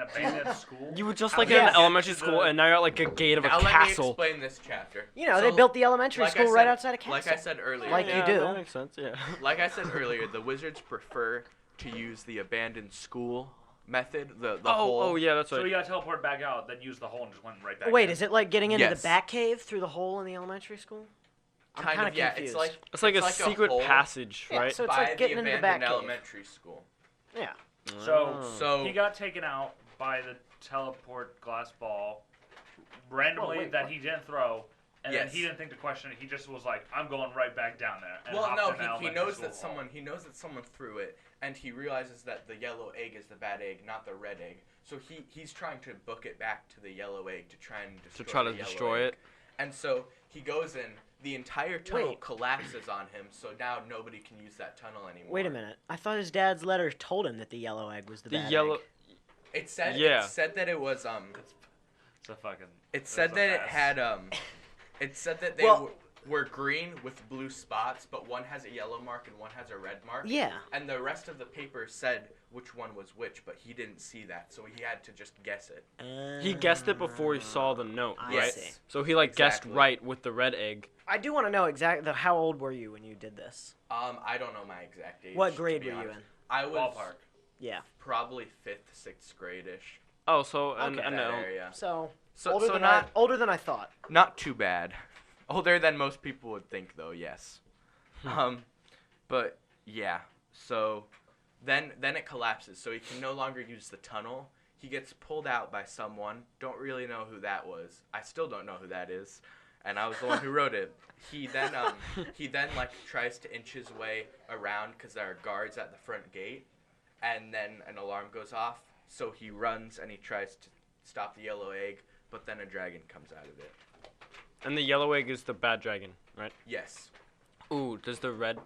abandoned school? You were just How like did in you an get elementary to school, the- and now you're at like a gate of a Now let me castle. explain this chapter. You know, they So, built the elementary like I school right said- outside of Castle. Like I said earlier, Like you Yeah, do. That makes sense. Yeah. like I said earlier, the wizards prefer to use the abandoned school method. The whole. Oh yeah, that's So right. you got teleported back out, then used the hole and just went right back. Oh, wait, in. is it like getting into Yes. the back cave through the hole in the elementary school? I'm Kind kinda of, yeah. confused. It's like It's like a secret hole passage, Yeah, right? so it's by like getting the into the abandoned back cave. elementary school. Yeah. So- Oh. So He got taken out by the teleport glass ball randomly wait, that what? he didn't throw, and then Yes. he didn't think to question it. He just was like, "I'm going right back down there." And well, hopped no, in the he elementary knows school that hall. someone threw it, and he realizes that the yellow egg is the bad egg, not the red egg. So he's trying to book it back to the yellow egg to try and destroy the yellow destroy egg. it. And so he goes in. The entire tunnel Wait. collapses on him, so now nobody can use that tunnel anymore. Wait a minute. I thought his dad's letter told him that the yellow egg was the The bad yellow. egg. It said Yeah. it said that it was It's a fucking. It said a that it mess. had It said that they Well- were green with blue spots, but one has a yellow mark and one has a red mark. Yeah. And the rest of the paper said which one was which, but he didn't see that, so he had to just guess it. He guessed it before he saw the note, I right? see. So he like guessed Exactly. right with the red egg. I do want to know exactly how old were you when you did this? I don't know my exact age. What to grade be were you honest. in? I was Ballpark. Yeah. probably 5th, 6th grade-ish. Oh, so Okay. That no. area. So, So, older so than not older than I thought. not too bad. Older than most people would think, though. Yes. But yeah. So then it collapses. So he can no longer use the tunnel. He gets pulled out by someone. Don't really know who that was. I still don't know who that is. And I was the one who wrote it. He then like tries to inch his way around because there are guards at the front gate, and then an alarm goes off. So he runs and he tries to stop the yellow egg, but then a dragon comes out of it. And the yellow egg is the bad dragon, right? Yes. Ooh, does the red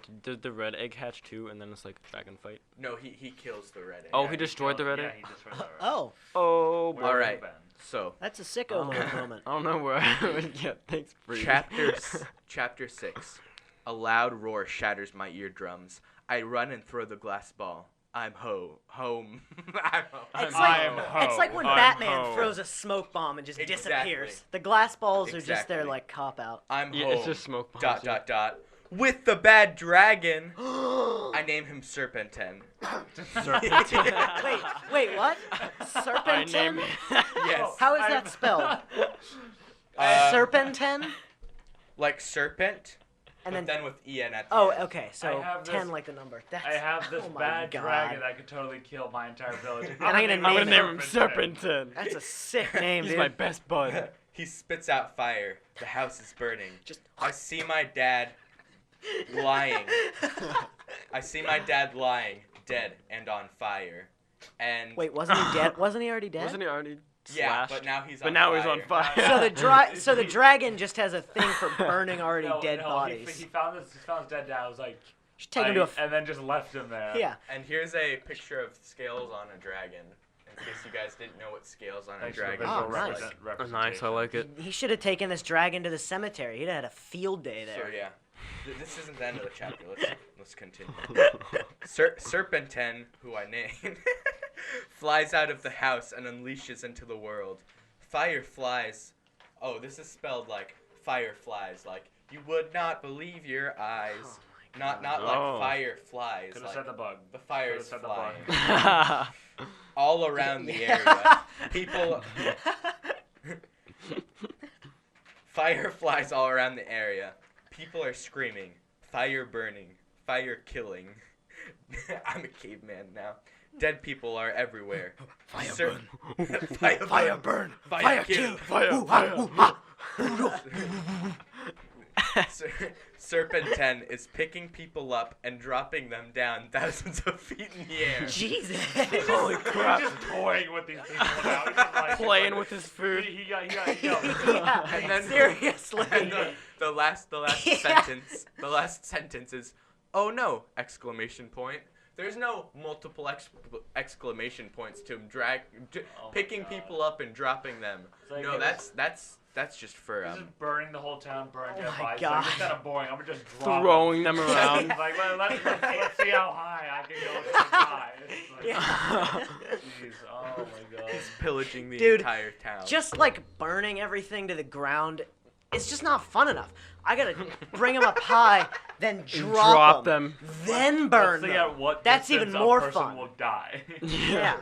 egg hatch too, and then it's like a dragon fight? No, he kills the red egg. Oh, he destroyed the red Yeah, egg. he destroyed the red egg. Oh, Oh, Where boy. All have you right. been? So that's a sicko moment. I don't know where I would get. Thanks, Brady. Chapter 6. A loud roar shatters my eardrums. I run and throw the glass ball. I'm home. I'm home. It's I'm like, home. it's like when I'm Batman home. throws a smoke bomb and just Exactly. disappears. The glass balls are just their Exactly. like cop out. I'm Yeah, home. it's just smoke bombs. With the bad dragon. I name him Serpentine. Wait, what? I Serpentine? name Yes. How is that spelled? Serpentine? Like serpent, And but then then with en at the oh, end. okay, so I have 10 this- like the number. That's, I have this oh my bad God. dragon that could totally kill my entire village. I'm gonna name I'm it gonna name him Serpentine. That's a sick name, He's dude. my best bud. He spits out fire. The house is burning. Just I see my dad lying. I see my dad lying, dead and on fire. And Wait, wasn't he dead? Wasn't he already dead? Wasn't he already yeah, slashed? but now he's on But now fire. he's on fire. So the dragon just has a thing for burning already dead bodies. He found his dead dad. I was like, Should take him to a and then just left him there. yeah. And here's a picture of scales on a dragon. In case you guys didn't know what scales on a Thanks for the dragon Oh, visual looks nice. like. Nice, I like it. He should have taken this dragon to the cemetery. He'd have had a field day there. So yeah, this isn't the end of the chapter. Let's continue. Serpentine, who I named, flies out of the house and unleashes into the world. Fireflies. Oh, this is spelled like fireflies. Like you would not believe your eyes. Oh Not Oh. like fireflies. Could have Like said the bug. the fire's said the flying bug. all around the Yeah. area. People. Fireflies all around the area. People are screaming. Fire burning. Fire killing. I'm a caveman now. Dead people are everywhere. Fire burn. Fire burn. Fire kill. Serpentine is picking people up and dropping them down thousands of feet in the air. Jesus. Holy crap. He's just toying with these people now. He's just like, Playing with his food. He got. Yeah, And then- seriously. And the last Yeah. sentence, the last sentence is, "Oh no!" exclamation point. There's no multiple exclamation points to him Oh my picking God. people up and dropping them. It's like No, it was- that's just for He's just burning the whole town, burning Oh dead my bodies. God. Like, it's kind of boring. I'm gonna just drop Throwing them around. He's like, let's see how high I can go with this guy. It's like, Yeah. Jeez, oh my God. pillaging the Dude, entire town. Just like burning everything to the ground, it's just not fun enough. I gotta bring them up high, then drop them, then burn Let's see them. at what That's distance even more a person fun. will die. Yeah.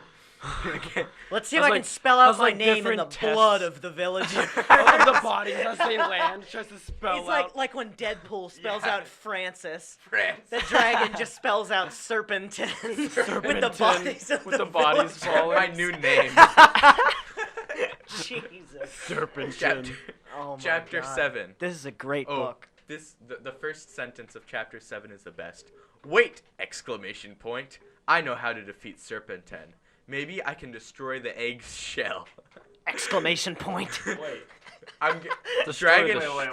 Let's see if That's I like- can spell out that's my like name in the different tests. blood of the villagers. Of the bodies as they land, tries to spell It's out. like when Deadpool spells Yeah. out Francis. France. The dragon just spells out Serpentine with the Serpentine, bodies of with the the bodies villagers. falling. My new name. Jesus. Serpentine. Chapter, Oh my chapter God. 7. This is a great Oh, book. the first sentence of chapter 7 is the best. Wait! Exclamation point. I know how to defeat Serpentine. Maybe I can destroy the egg's shell. Exclamation point. Wait, I'm Destroy dragon. the wait.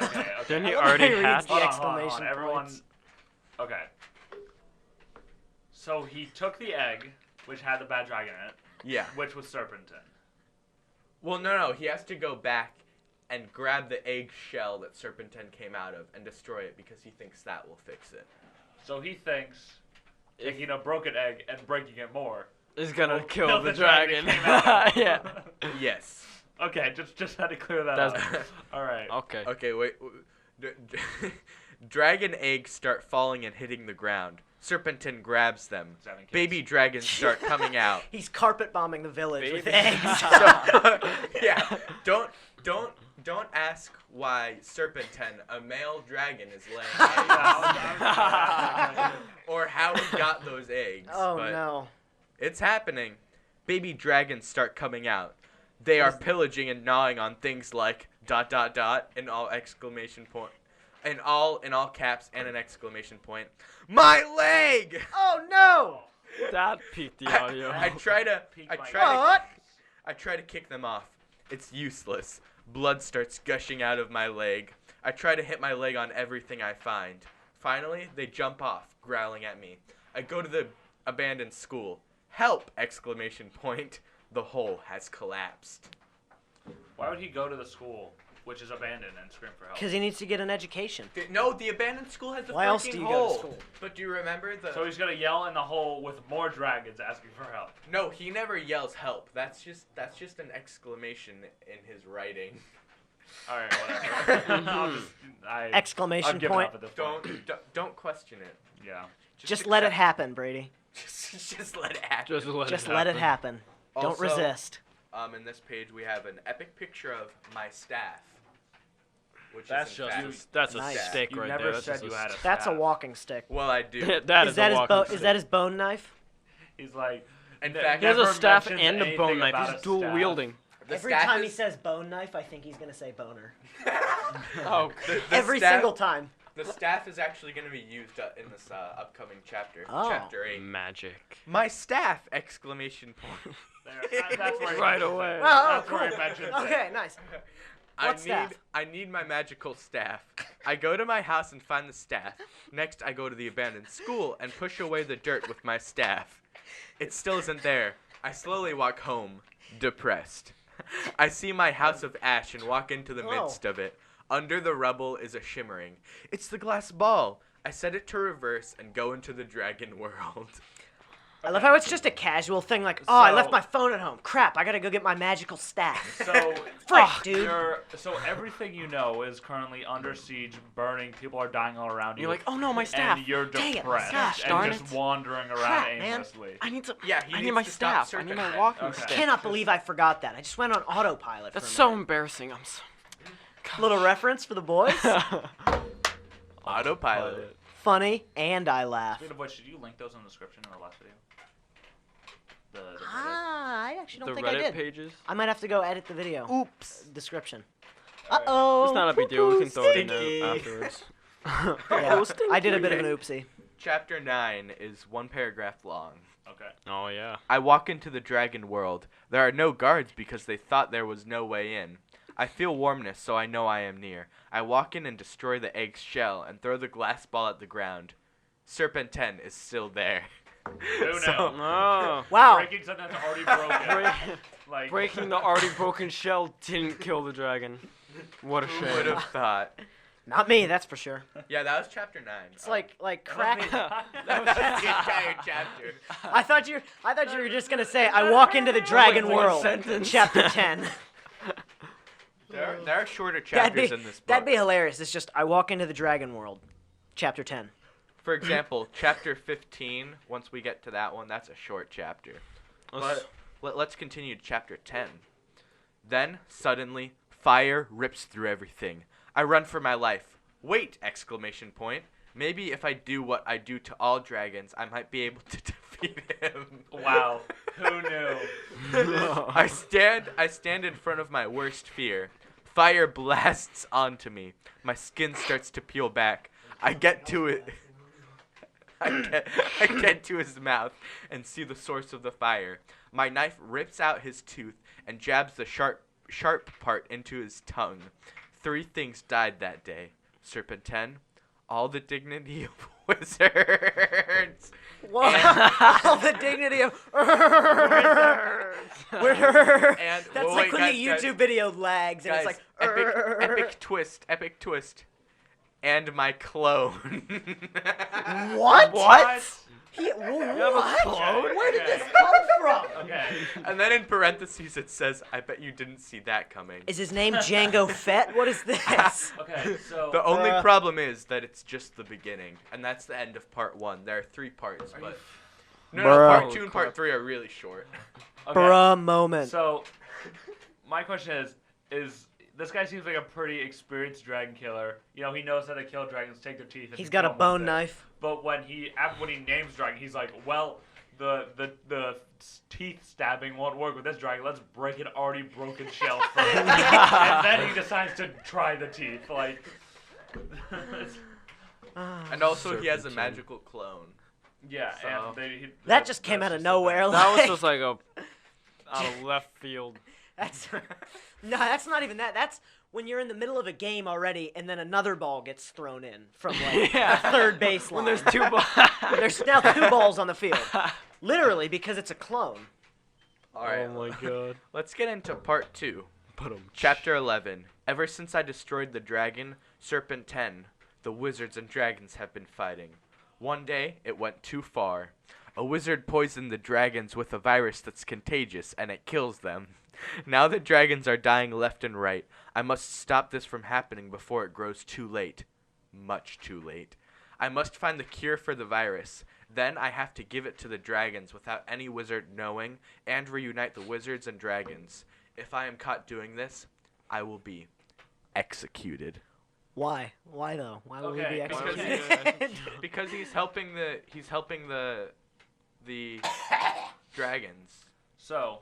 Okay. Didn't he I love how already he reads hatch? the Hold on, exclamation Everyone. points. Okay. So he took the egg, which had the bad dragon in it, Yeah. which was Serpentine. Well, no. He has to go back and grab the egg shell that Serpentine came out of and destroy it because he thinks that will fix it. So he thinks taking a broken egg and breaking it more Is gonna will kill the dragon dragon. that came out of it. Yeah. Yes. Okay, just had to clear that That's- up. All right. Okay. Okay, wait. Dragon eggs start falling and hitting the ground. Serpentine grabs them. Seven kids. Baby dragons start coming out. He's carpet bombing the village with Baby. eggs. So, yeah, don't ask why Serpentine, a male dragon, is laying eggs, or how he got those eggs. Oh but no. it's happening. Baby dragons start coming out. They are pillaging and gnawing on things like ... in all exclamation point, in all caps and an exclamation point. My leg! Oh no. That peaked the audio. I try to kick them off. It's useless. Blood starts gushing out of my leg. I try to hit my leg on everything I find. Finally, they jump off, growling at me. I go to the abandoned school. Help! Exclamation point. The hole has collapsed. Why would he go to the school, which is abandoned, and scream for help? Because he needs to get an education. No, the abandoned school has a Why freaking else do you go to hole. school? But do you remember the... So he's gonna yell in the hole with more dragons asking for help. No, he never yells help. That's just an exclamation in his writing. All right, whatever. Exclamation I've given point. up at this point. Don't question it. Yeah. Just let it happen, Brady. Just let it happen. Just let it happen. Don't Also, resist. In this page we have an epic picture of my staff. Which That's is in just fact that's a my staff. stick You right never there. That's said just you a had a stick. That's a staff. walking stick. Well, I do. That Is that a his walking stick. is that his bone knife? He's like. In ne- fact, He has a never staff mentions and a anything bone knife. about He's a dual staff. wielding. the Every staff time he is- says bone knife, I think he's gonna say boner. Oh, the Every staff- single time. The staff is actually going to be used in this upcoming chapter. Oh. Chapter 8. magic. My staff! Exclamation point. There, that's where he Right mentions away. it. Oh, That's cool. where he mentions it. Okay, nice. What staff? I need my magical staff. I go to my house and find the staff. Next, I go to the abandoned school and push away the dirt with my staff. It still isn't there. I slowly walk home, depressed. I see my house of ash and walk into the Whoa. midst of it. Under the rubble is a shimmering. It's the glass ball. I set it to reverse and go into the dragon world. I love how it's just a casual thing, like, oh, I left So- my phone at home. Crap, I gotta go get my magical staff. So, Frick, dude. so everything you know is currently under siege, burning. People are dying all around you. You're like, oh no, my staff. And you're Dang it, depressed gosh, and darn just it. wandering around Crap, man. aimlessly. I need to. Yeah, he I need needs my to stop staff. I need my Serpent. walking Okay. stick. Cannot believe I forgot that. I just went on autopilot That's for a so minute. embarrassing. I'm so. Little reference for the boys. Autopilot. Funny, and I laugh. Speaking of which, did you link those in the description in the last video? The Reddit? Ah, I actually The don't think I Reddit did. pages. I might have to go edit the video. Oops. Description. Alright. Uh-oh. It's not a big deal. We can throw it in Stinky. there afterwards. Yeah, I did a bit of an oopsie. Chapter 9 is one paragraph long. Okay. Oh yeah. I walk into the dragon world. There are no guards because they thought there was no way in. I feel warmness, so I know I am near. I walk in and destroy the egg's shell and throw the glass ball at the ground. Serpent 10 is still there. Who knew? Oh. Wow. Breaking something that's already broken. Like Breaking the already broken shell didn't kill the dragon. What a Who would shame. have thought? Not me, that's for sure. Yeah, that was chapter 9. It's like crack. that was the entire chapter. I thought you were just gonna say I walk into the dragon one world. sentence. Chapter 10. There are shorter That'd chapters be in this book. that'd be hilarious. It's just I walk into the dragon world. Chapter 10. For example, chapter 15, once we get to that one, that's a short chapter. Let's continue to chapter 10. Then, suddenly, fire rips through everything. I run for my life. Wait! Exclamation point. Maybe if I do what I do to all dragons, I might be able to defeat him. Wow. Who knew? I stand in front of my worst fear. Fire blasts onto me. My skin starts to peel back. I get to it. I get to his mouth and see the source of the fire. My knife rips out his tooth and jabs the sharp part into his tongue. 3 things died that day. Serpent 10, all the dignity of wizards. What? All the dignity of And That's whoa, like wait, when the guys, YouTube video lags and guys, it's like epic twist. And my clone. What? What? What? clone? Where did Okay. this come from? Okay. And then in parentheses it says, I bet you didn't see that coming. Is his name Django Fett? What is this? Okay. So. The only Bruh. problem is that it's just the beginning, and that's the end of part 1. There are 3 parts, but no, Bruh. part 2 and part 3 are really short. Okay. Bruh moment. So, my question is this guy seems like a pretty experienced dragon killer. You know, he knows how to kill dragons, take their teeth. And He's got a kill them bone with it. knife. But when he names dragon, he's like, well, the teeth stabbing won't work with this dragon. Let's break an already broken shell first. And then he decides to try the teeth. Like, And also he has a Serpent. magical clone. yeah. So- And That just came out of nowhere. That was like- just like a out of left field. That's no, that's not even that. That's when you're in the middle of a game already, and then another ball gets thrown in from like the third baseline. When there's 2 balls. There's now 2 balls on the field, literally because it's a clone. All right. Oh my god. Let's get into part 2. Chapter 11. Ever since I destroyed the dragon, Serpent 10, the wizards and dragons have been fighting. One day, it went too far. A wizard poisoned the dragons with a virus that's contagious, and it kills them. Now the dragons are dying left and right. I must stop this from happening before it grows too late. Much too late. I must find the cure for the virus. Then I have to give it to the dragons without any wizard knowing, and reunite the wizards and dragons. If I am caught doing this, I will be executed. Why? Why though? Why would we be Because executed? because he's helping the dragons. So,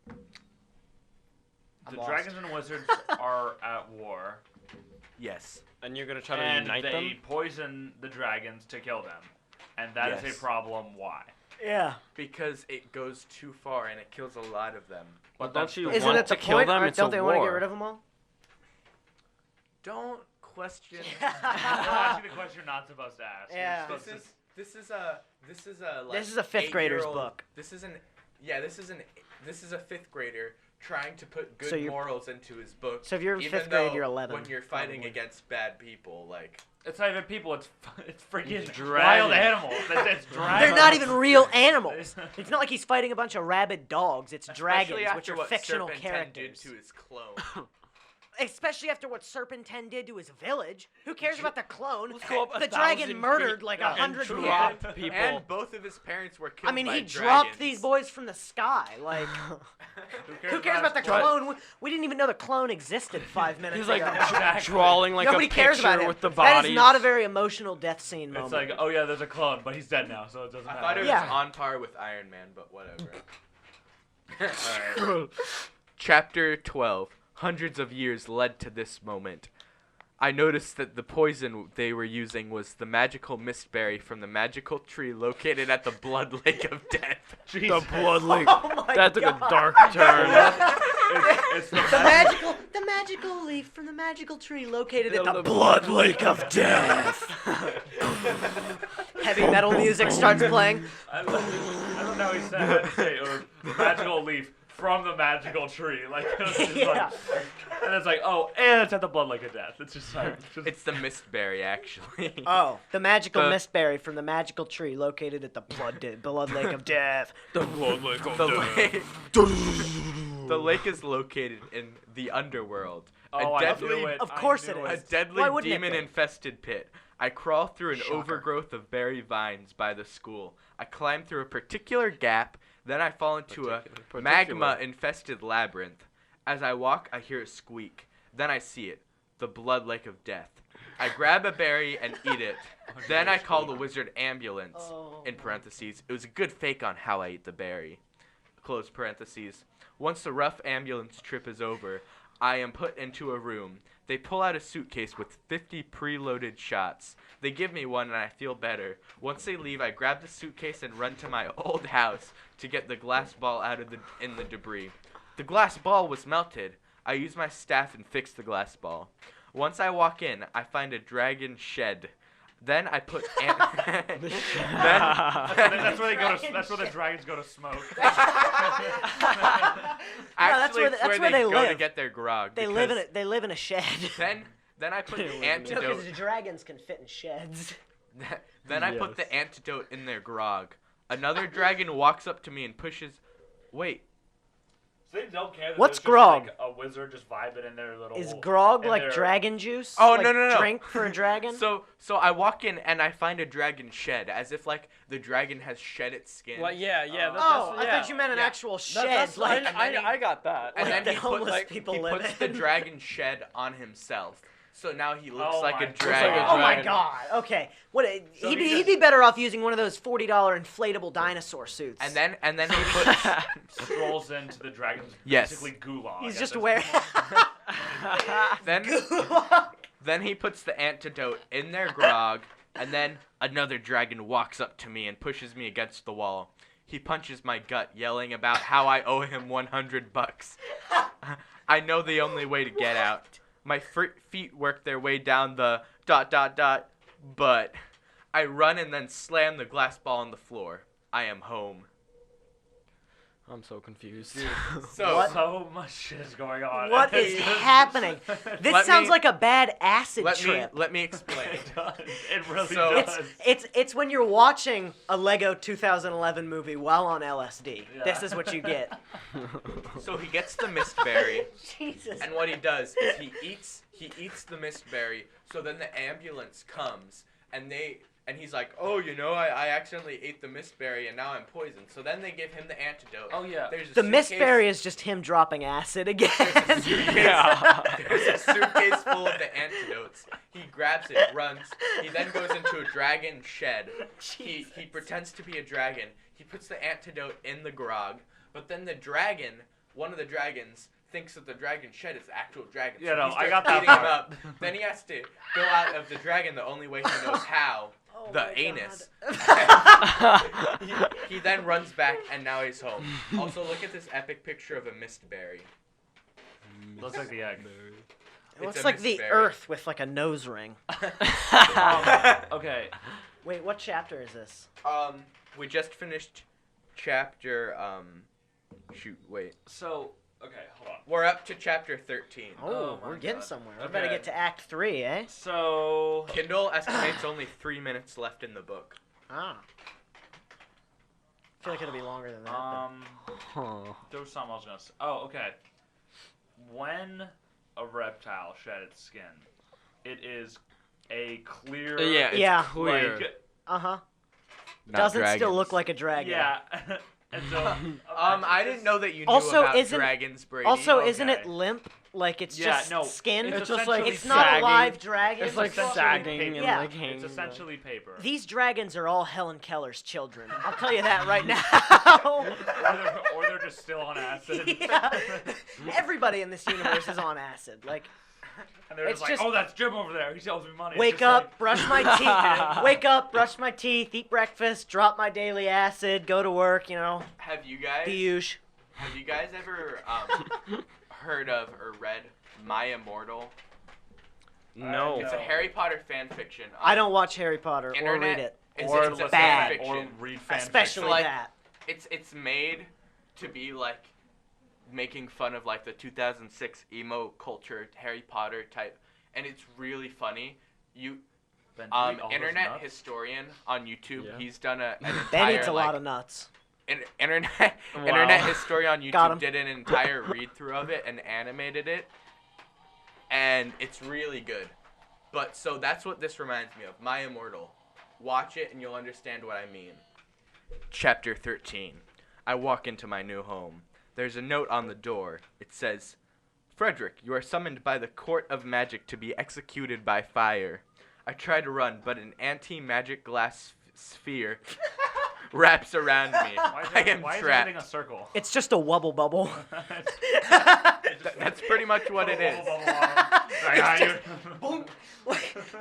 I'm the lost. dragons and wizards are at war, Yes. And you're gonna try to and unite they them? poison the dragons to kill them, and that is Yes. a problem. Why? Yeah. Because it goes too far and it kills a lot of them. But that's don't you the- Isn't want it the to kill point? them? Or It's don't a they war. want to get rid of them all? Don't question. You're asking the question you're not supposed to ask. You're Yeah. supposed This is a like This is a 5th grader's 8-year-old book. This is a 5th grader trying to put good So you're- morals into his book. So if you're in even 5th grade, though you're 11. When you're fighting probably. against bad people, like It's not even people. It's freaking It's wild dragons. animals. It's dragons. They're not even real animals. It's not like he's fighting a bunch of rabid dogs. It's dragons, especially which after are what fictional Serpent 10 characters. did to his clone. Especially after what Serpent 10 did to his village. Who cares about the clone? Let's go up The 1,000 dragon murdered feet like and 100 people. drop people. And both of his parents were killed I mean, by he dropped dragons. these boys from the sky. Like, who cares about the his clone? clone? We didn't even know the clone existed 5 minutes He's like ago. Exactly. drawing like Nobody a cares picture about him. with the That bodies. is not a very emotional death scene moment. It's like, oh yeah, there's a clone, but he's dead now, so it doesn't I matter. thought it was Yeah. on par with Iron Man, but whatever. Alright. Chapter 12. Hundreds of years led to this moment. I noticed that the poison they were using was the magical mistberry from the magical tree located at the Blood Lake of Death. The Jesus. blood lake. Oh my That took a God. dark turn. It's The magical leaf from the magical tree located at the Blood Lake of Death. Heavy metal music starts playing. I don't know. He said I had to say it was magical leaf from the magical tree. Like, it was just Yeah. and it's like, oh, and it's at the Blood Lake of Death. It's just like, It's the mistberry, actually. Oh, the magical The- mistberry from the magical tree located at the Blood Lake of Death. The blood lake of The death. lake, the lake is located in the underworld. oh, a I deadly, knew it. Of I course knew it a is. deadly Why wouldn't it be? demon-infested pit. I crawl through an Shocker. overgrowth of berry vines by the school. I climb through a particular gap, then I fall into a Particular. magma-infested labyrinth. As I walk, I hear a squeak. Then I see it, the Blood Lake of Death. I grab a berry and eat it. Then I call the wizard ambulance. Oh. In parentheses, it was a good fake on how I ate the berry. Close parentheses. Once the rough ambulance trip is over, I am put into a room. They pull out a suitcase with 50 preloaded shots. They give me one and I feel better. Once they leave, I grab the suitcase and run to my old house to get the glass ball out of the debris. The glass ball was melted. I use my staff and fix the glass ball. Once I walk in, I find a dragon shed. Then I put That's where they go to. That's where the dragons go to smoke. Actually, where it's they- where that's where they they go to live. get their grog. They live in it. They live in a shed. Then I put the You know, antidote. because dragons can fit in sheds. Then I put Yes. the antidote in their grog. Another dragon walks up to me and pushes. Wait, So they don't care. That What's there's just, grog? Like, a wizard just vibing in their little. Is grog in like their- dragon juice? Oh, Like no. Drink for a dragon? So I walk in and I find a dragon shed, as if like the dragon has shed its skin. Well, yeah. Oh, that's, I thought you meant an Yeah. actual shed. That's, like, and then he- I got that. And like then the he puts, homeless people he live puts in. the dragon shed on himself. So now he looks Oh like my a God. dragon. Looks oh my dragon. god. Okay. What? So He'd he be just- be better off using one of those $40 inflatable dinosaur suits. And then he puts. strolls into the dragon's Yes. basically gulag. he's at just this wearing. then then he puts the antidote in their grog, and then another dragon walks up to me and pushes me against the wall. He punches my gut, yelling about how I owe him $100. I know the only way to get out. My feet work their way down the ... But I run and then slam the glass ball on the floor. I am home. I'm so confused. So So much shit is going on. What is happening? This sounds like a bad acid trip. let me explain. It does. It really So- does. It's when you're watching a Lego 2011 movie while on LSD. Yeah. This is what you get. So he gets the mistberry, Jesus. and what he does is he eats the mistberry. So then the ambulance comes, and he's like, oh, I accidentally ate the mistberry, and now I'm poisoned. So then they give him the antidote. Oh, yeah. There's a The suitcase- mistberry is just him dropping acid again. There's a suitcase full of the antidotes. He grabs it, runs. He then goes into a dragon shed. He pretends to be a dragon. He puts the antidote in the grog, but then one of the dragons, thinks that the dragon shed is the actual dragon. Yeah, so no, he I starts got that beating him part. up. Then he has to go out of the dragon the only way he knows how, Oh the my anus. God. He then runs back, and now he's home. Also, look at this epic picture of a mistberry. Looks like the egg. It looks It's a like the mistberry. Earth with like a nose ring. Okay. Wait, what chapter is this? We just finished chapter, So, okay, hold on. We're up to chapter 13. Oh, my we're getting God. somewhere. We're about to Okay. get to Act 3, eh? So, Kindle estimates only 3 minutes left in the book. Ah. I feel like it'll be longer than that. there was something I was gonna say. Oh, okay. When a reptile shed its skin, it is a clear. Yeah, it's Yeah. clear. Like, Uh-huh. Not Doesn't still dragons. look like a dragon. yeah. And so, I didn't know that you knew Also, about isn't- dragons, Brady. Also, isn't it Okay. limp? Like it's Yeah, just no, skin? it's just like it's not a sagging. live dragon. It's like essentially sagging paper. and Yeah. like hanging. It's essentially paper. These dragons are all Helen Keller's children. I'll tell you that right now. or they're just still on acid. Yeah. Everybody in this universe is on acid. Like, And they're It's just like, just- oh, that's Jim over there. He owes me money. It's wake just up, like- brush my teeth. Wake up, brush my teeth, eat breakfast, drop my daily acid, go to work. Have you guys? The usual. Have you guys ever heard of or read My Immortal? No. It's a No. Harry Potter fan fiction. I don't watch Harry Potter or Internet- read it. It's, or it's a listen bad. fan or fiction. read fan Especially like- that. It's made to be like making fun of like the 2006 emo culture Harry Potter type, and it's really funny. Ben, do you eat all those Internet nuts? historian on YouTube. Yeah. He's done an Ben entire eats a lot of nuts. internet Wow. internet historian on Got him. YouTube did an entire read through of it and animated it, and it's really good. But so that's what this reminds me of. My Immortal. Watch it and you'll understand what I mean. Chapter 13. I walk into my new home. There's a note on the door. It says, Frederick, you are summoned by the Court of Magic to be executed by fire. I try to run, but an anti-magic glass sphere wraps around me. I am why is trapped. everything a circle? It's just a wubble bubble. That's pretty much what it is. Boom.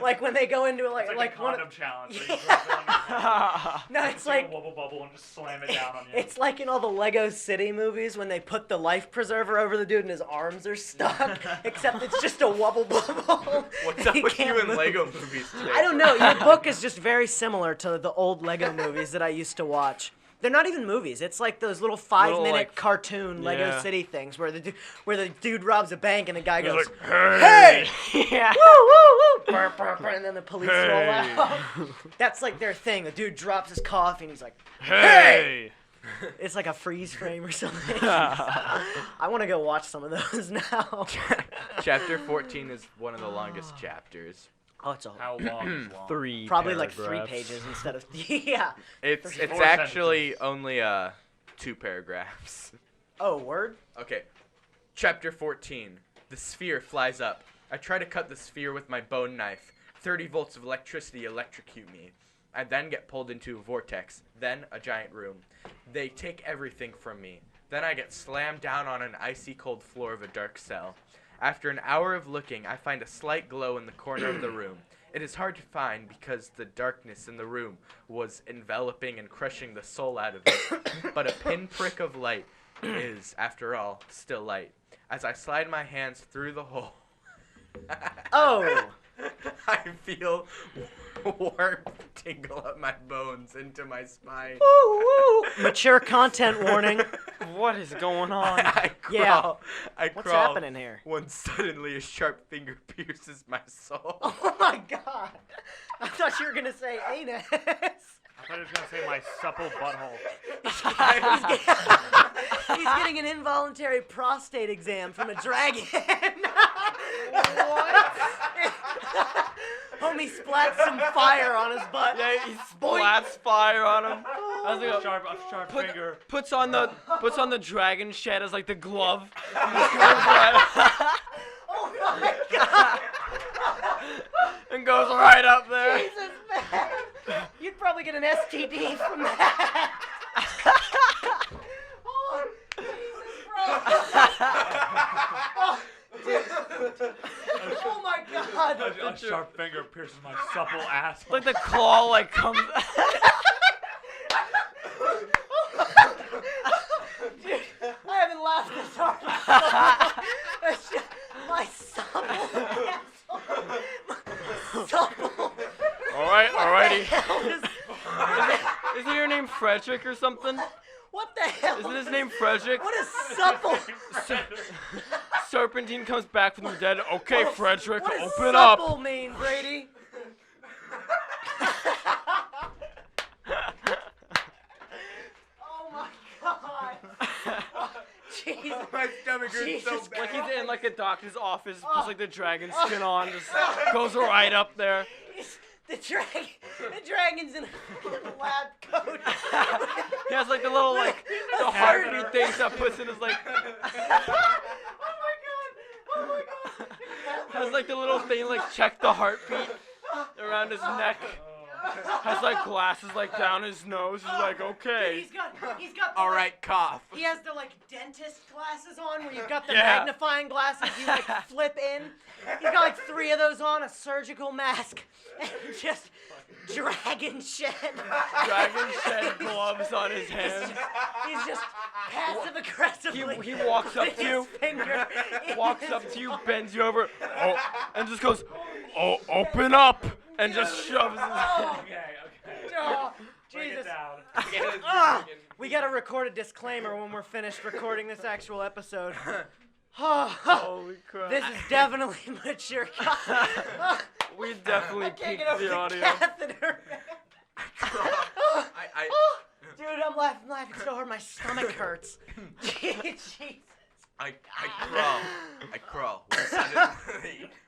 like when they go into It's like like a one. condom challenge. where you drop it on your head, No, it's take a like wubble bubble and just slam it down on you. it's like in all the Lego City movies when they put the life preserver over the dude and his arms are stuck. Except it's just a wubble bubble. What's up He with can't you in move. Lego movies today? I don't know. Your book is just very similar to the old Lego movies that I used to watch. They're not even movies. It's like those little 5-minute like- cartoon Lego yeah. City things where the dude robs a bank and the guy goes, like, "Hey!" Yeah. Woo, woo, woo! Brr, brr, brr, and then the police roll out. That's like their thing. The dude drops his coffee and he's like, Hey. it's like a freeze frame or something. I want to go watch some of those now. Chapter 14 is one of the longest chapters. Oh, it's a How long is long? 3 probably like 3 paragraphs. pages instead of yeah. It's Four actually only 2 paragraphs. Oh, word. Okay. Chapter 14. The sphere flies up. I try to cut the sphere with my bone knife. 30 volts of electricity electrocute me. I then get pulled into a vortex, then a giant room. They take everything from me. Then I get slammed down on an icy cold floor of a dark cell. After an hour of looking, I find a slight glow in the corner of the room. It is hard to find because the darkness in the room was enveloping and crushing the soul out of it. But a pinprick of light is, after all, still light. As I slide my hands through the hole, Oh. I feel warmth tingle up my bones into my spine. Woo, woo. Mature content warning. What is going on? I Yeah. crawl. I What's crawl happening here? when suddenly a sharp finger pierces my soul. Oh my god. I thought you were going to say anus. I thought he was gonna say my supple butthole. He's getting an involuntary prostate exam from a dragon. What? Homie splats some fire on his butt. Yeah, he splats fire on him. I was like, A sharp finger. puts on the dragon shed as like the glove. Oh my god. And goes right up there. Jesus, man. You'd probably get an STD from that. Oh, Jesus, bro. Oh my god. A sharp finger pierces my supple ass. Like the claw like comes. Dude, I haven't laughed this hard. It's just my supple asshole. Supple. Alrighty. Hell is- Isn't your name Frederick or something? What the hell? Isn't his name Frederick? What is supple? Serpentine comes back from the dead. Okay, Frederick, What does open up. supple mean, Brady? Oh my god. Oh, Jesus. My stomach hurts so Jesus bad. Like he's in like a doctor's office, puts like the dragon skin on, just goes right up there. The dragon's in a lab coat. He has like the little like the heartbeat things that puts in his like Oh my god. Oh my god. has like the little thing like check the heartbeat around his neck. Has like glasses like down his nose. He's like, okay. He's got the, All right, cough. He has the like dentist glasses on where you've got the Yeah. magnifying glasses you like flip in. He's got like 3 of those on, a surgical mask, and just dragon shed. Dragon shed gloves on his hands. He's just passive aggressively. He walks up with to you. his finger in Walks his up to you, mouth. bends you over, and just goes, oh, open up, and just shoves his. Oh, Okay. oh, Break Jesus. it down. Ah, we gotta record a disclaimer when we're finished recording this actual episode. Oh, Holy crap. this is definitely mature. We definitely I can't peaked get over the the audio. catheter. I Dude, I'm laughing so hard my stomach hurts. Jesus. I crawl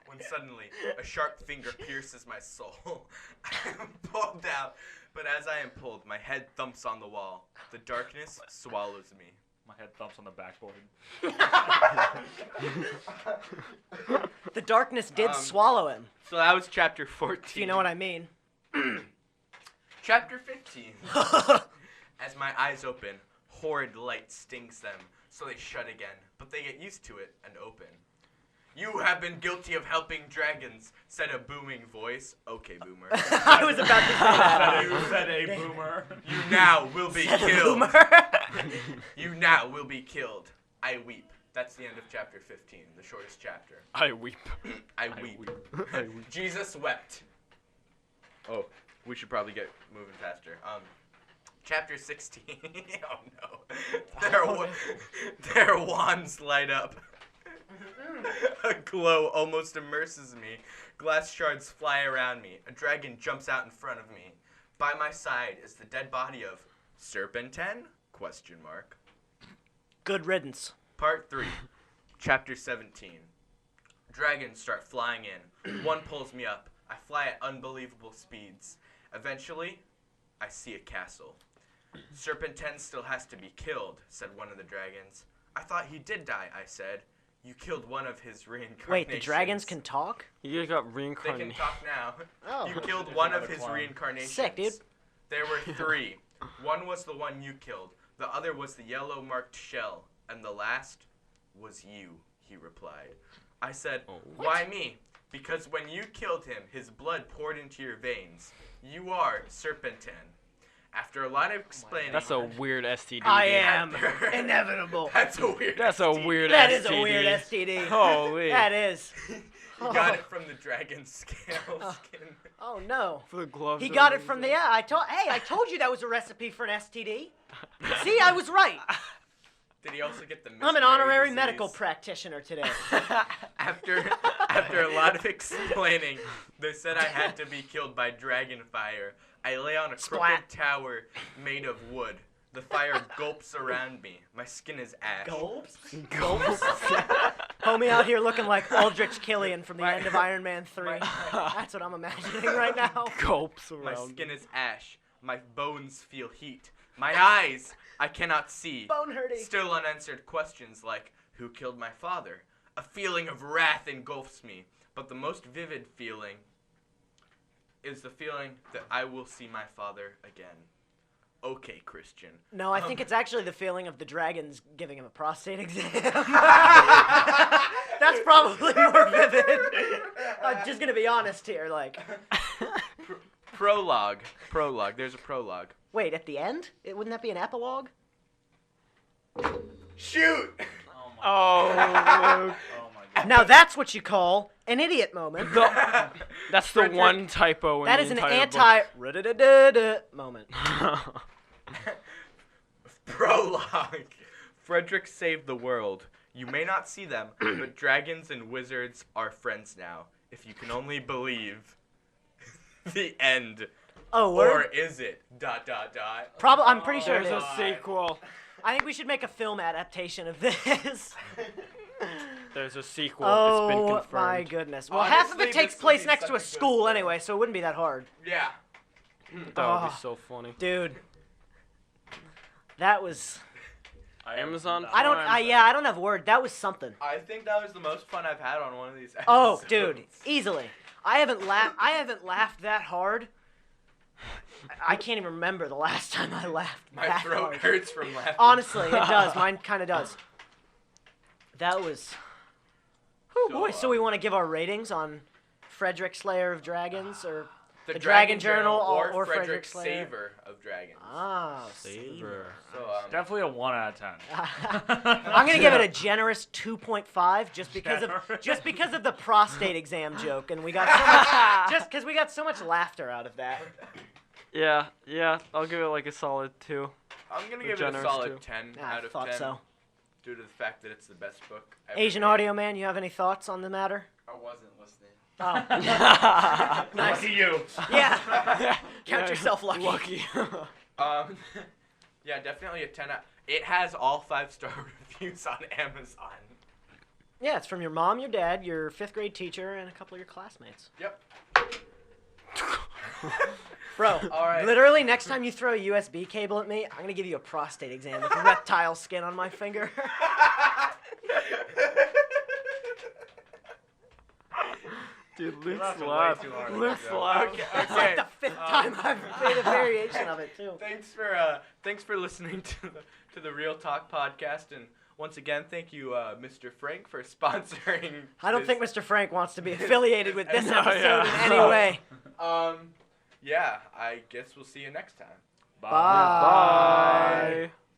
when suddenly a sharp finger pierces my soul. I am pulled out, but as I am pulled, my head thumps on the wall. The darkness swallows me. My head thumps on the backboard. The darkness did Um, swallow him, So that was chapter 14. if you know what I mean. Chapter 15. As my eyes open, horrid light stings them, so they shut again, but they get used to it and open. You have been guilty of helping dragons, said a booming voice. Okay, boomer. I was about to say that. You said a boomer. You now will be killed. Boomer. You now will be killed. I weep. That's the end of chapter 15, the shortest chapter. I weep. I weep. Jesus wept. Oh, we should probably get moving faster. Chapter 16. Oh no. Their wands light up. A glow almost immerses me. Glass shards fly around me. A dragon jumps out in front of me. By my side is the dead body of Serpentine? Question mark. Good riddance. Part 3. Chapter 17. Dragons start flying in. One pulls me up. I fly at unbelievable speeds. Eventually, I see a castle. Serpentine still has to be killed, said one of the dragons. I thought he did die, I said. You killed one of his reincarnations. Wait, the dragons can talk? You got They can reincarnated. talk now. Oh. You killed There's one of another his clone. reincarnations. Sick, dude. There were 3. One was the one you killed. The other was the yellow marked shell. And the last was you, he replied. I said, why me? Because when you killed him, his blood poured into your veins. You are Serpentine. After a lot of explaining. That's a weird STD. I dude. am After- inevitable. That's a weird. That's a STD. weird That STD. is a weird STD. Holy. That is. He got it from the dragon scale skin. Oh no. For the gloves. He got it from the. Yeah, I told you that was a recipe for an STD. See, I was right. Did he also get the? I'm an miscarriage honorary disease? medical practitioner today. After a lot of explaining, they said I had to be killed by dragon fire. I lay on a Splat. crooked tower made of wood. The fire gulps around me. My skin is ash. Gulps? Gulps? Homie out here looking like Aldrich Killian from the end of Iron Man 3. That's what I'm imagining right now. Gulps My around. skin is ash. My bones feel heat. My eyes, I cannot see. Bone hurting. Still unanswered questions like, who killed my father? A feeling of wrath engulfs me. But the most vivid feeling is the feeling that I will see my father again. Okay, Christian. No, I think it's actually the feeling of the dragons giving him a prostate exam. That's probably more vivid. I'm just gonna be honest here, like. Prologue. There's a prologue. Wait, at the end? Wouldn't that be an epilogue? Shoot! Oh, Luke. Oh my god. Now that's what you call an idiot moment. That's the Frederick, one typo in That the is an entire anti moment. book. Prologue. Frederick saved the world. You may not see them, but dragons and wizards are friends now. If you can only believe. The end. Oh, Or word? is it? ... I'm pretty sure it There's is. a sequel. I think we should make a film adaptation of this. There's a sequel. It's been Oh confirmed. my goodness. Well, half of Honestly, it takes this would place be next such to a a good school film. anyway, so it wouldn't be that hard. Yeah. That would Oh. be so funny. Dude. That was Amazon I don't Prime. I don't have word. That was something. I think that was the most fun I've had on one of these episodes. Oh, dude, easily. I haven't laughed that hard. I can't even remember the last time I laughed My that throat hard. hurts from laughing. Honestly, it does. Mine kind of does. That was. Oh So, boy! So we want to give our ratings on Frederick Slayer of Dragons or The Dragon Journal or Frederick Frederick Slayer. Saver of Dragons. Ah, Saver. So, Definitely a 1 out of 10. I'm gonna give it a generous 2.5 just because Generous. of the prostate exam joke, and we got so much, just because we got so much laughter out of that. Yeah, I'll give it like a solid 2. I'm going to The give it a generous solid too. 10 I out of thought 10 so. due to the fact that it's the best book ever Asian made. Audio Man, you have any thoughts on the matter? I wasn't listening. Oh, nice. Lucky you. Yeah. Count yourself lucky. Lucky. Yeah, definitely a 10 out. It has all 5-star reviews on Amazon. Yeah, it's from your mom, your dad, your 5th grade teacher, and a couple of your classmates. Yep. Bro, All right. literally, next time you throw a USB cable at me, I'm going to give you a prostate exam with reptile skin on my finger. Dude, Luke's laughing way laugh. too hard at Luke's that joke. laugh. It's like the 5th time I've made a variation of it, too. Thanks for listening to the Real Talk podcast, and once again, thank you, Mr. Frank, for sponsoring. I don't think Mr. Frank wants to be affiliated with this No, episode yeah. in any way. Yeah, I guess we'll see you next time. Bye.